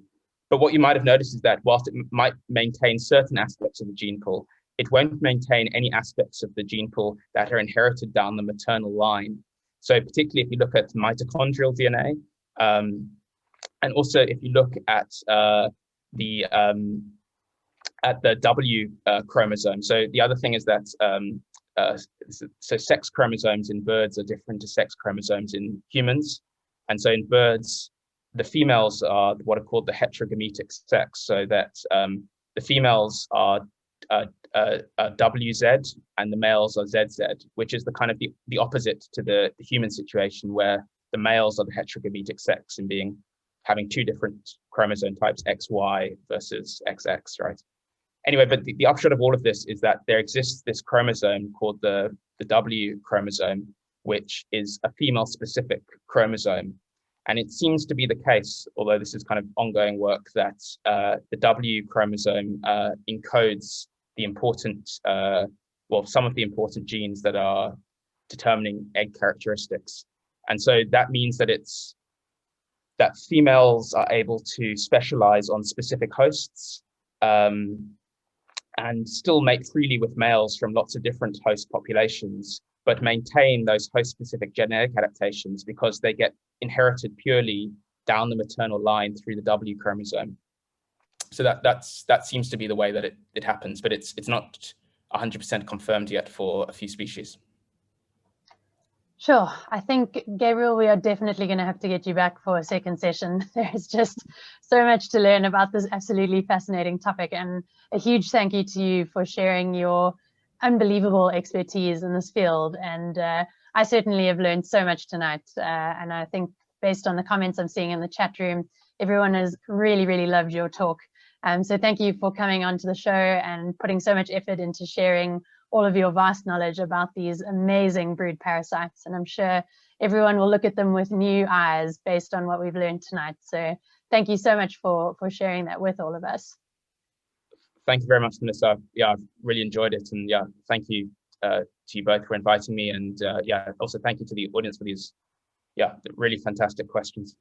But what you might have noticed is that whilst it might maintain certain aspects of the gene pool, it won't maintain any aspects of the gene pool that are inherited down the maternal line. So particularly if you look at mitochondrial DNA, and also if you look at the W chromosome. So the other thing is that so sex chromosomes in birds are different to sex chromosomes in humans. And so in birds, the females are what are called the heterogametic sex, so that the females are WZ and the males are ZZ, which is the kind of the opposite to the human situation, where the males are the heterogametic sex in having two different chromosome types, XY versus XX, right? Anyway, but the upshot of all of this is that there exists this chromosome called the W chromosome, which is a female-specific chromosome. And it seems to be the case, although this is kind of ongoing work, that the W chromosome encodes the important, well, some of the important genes that are determining egg characteristics. And so that means that that females are able to specialize on specific hosts, and still mate freely with males from lots of different host populations, but maintain those host-specific genetic adaptations because they get inherited purely down the maternal line through the W chromosome. So that seems to be the way that it happens, but it's not 100% confirmed yet for a few species. Sure. I think, Gabriel, we are definitely going to have to get you back for a second session. There's just so much to learn about this absolutely fascinating topic. And a huge thank you to you for sharing your unbelievable expertise in this field. And I certainly have learned so much tonight. And I think based on the comments I'm seeing in the chat room, everyone has really, really loved your talk. So thank you for coming onto the show and putting so much effort into sharing all of your vast knowledge about these amazing brood parasites. And I'm sure everyone will look at them with new eyes based on what we've learned tonight. So thank you so much for sharing that with all of us. Thank you very much, Melissa. Yeah, I've really enjoyed it. And yeah, thank you to you both for inviting me. And yeah, also thank you to the audience for these, yeah, really fantastic questions.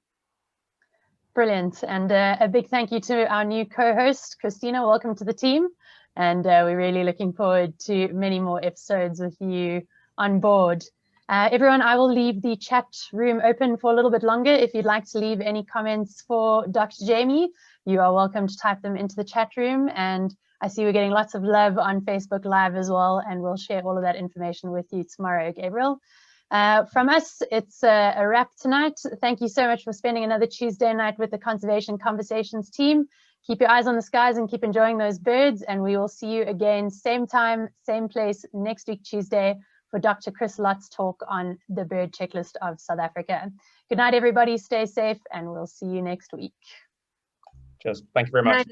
Brilliant. And a big thank you to our new co-host, Christina. Welcome to the team. And we're really looking forward to many more episodes with you on board. Everyone, I will leave the chat room open for a little bit longer. If you'd like to leave any comments for Dr. Jamie, you are welcome to type them into the chat room. And I see we're getting lots of love on Facebook Live as well, and we'll share all of that information with you tomorrow, Gabriel. From us, it's a wrap tonight. Thank you so much for spending another Tuesday night with the Conservation Conversations team. Keep your eyes on the skies and keep enjoying those birds. And we will see you again, same time, same place next week, Tuesday, for Dr. Chris Lott's talk on the bird checklist of South Africa. Good night, everybody. Stay safe, and we'll see you next week. Cheers. Thank you very much.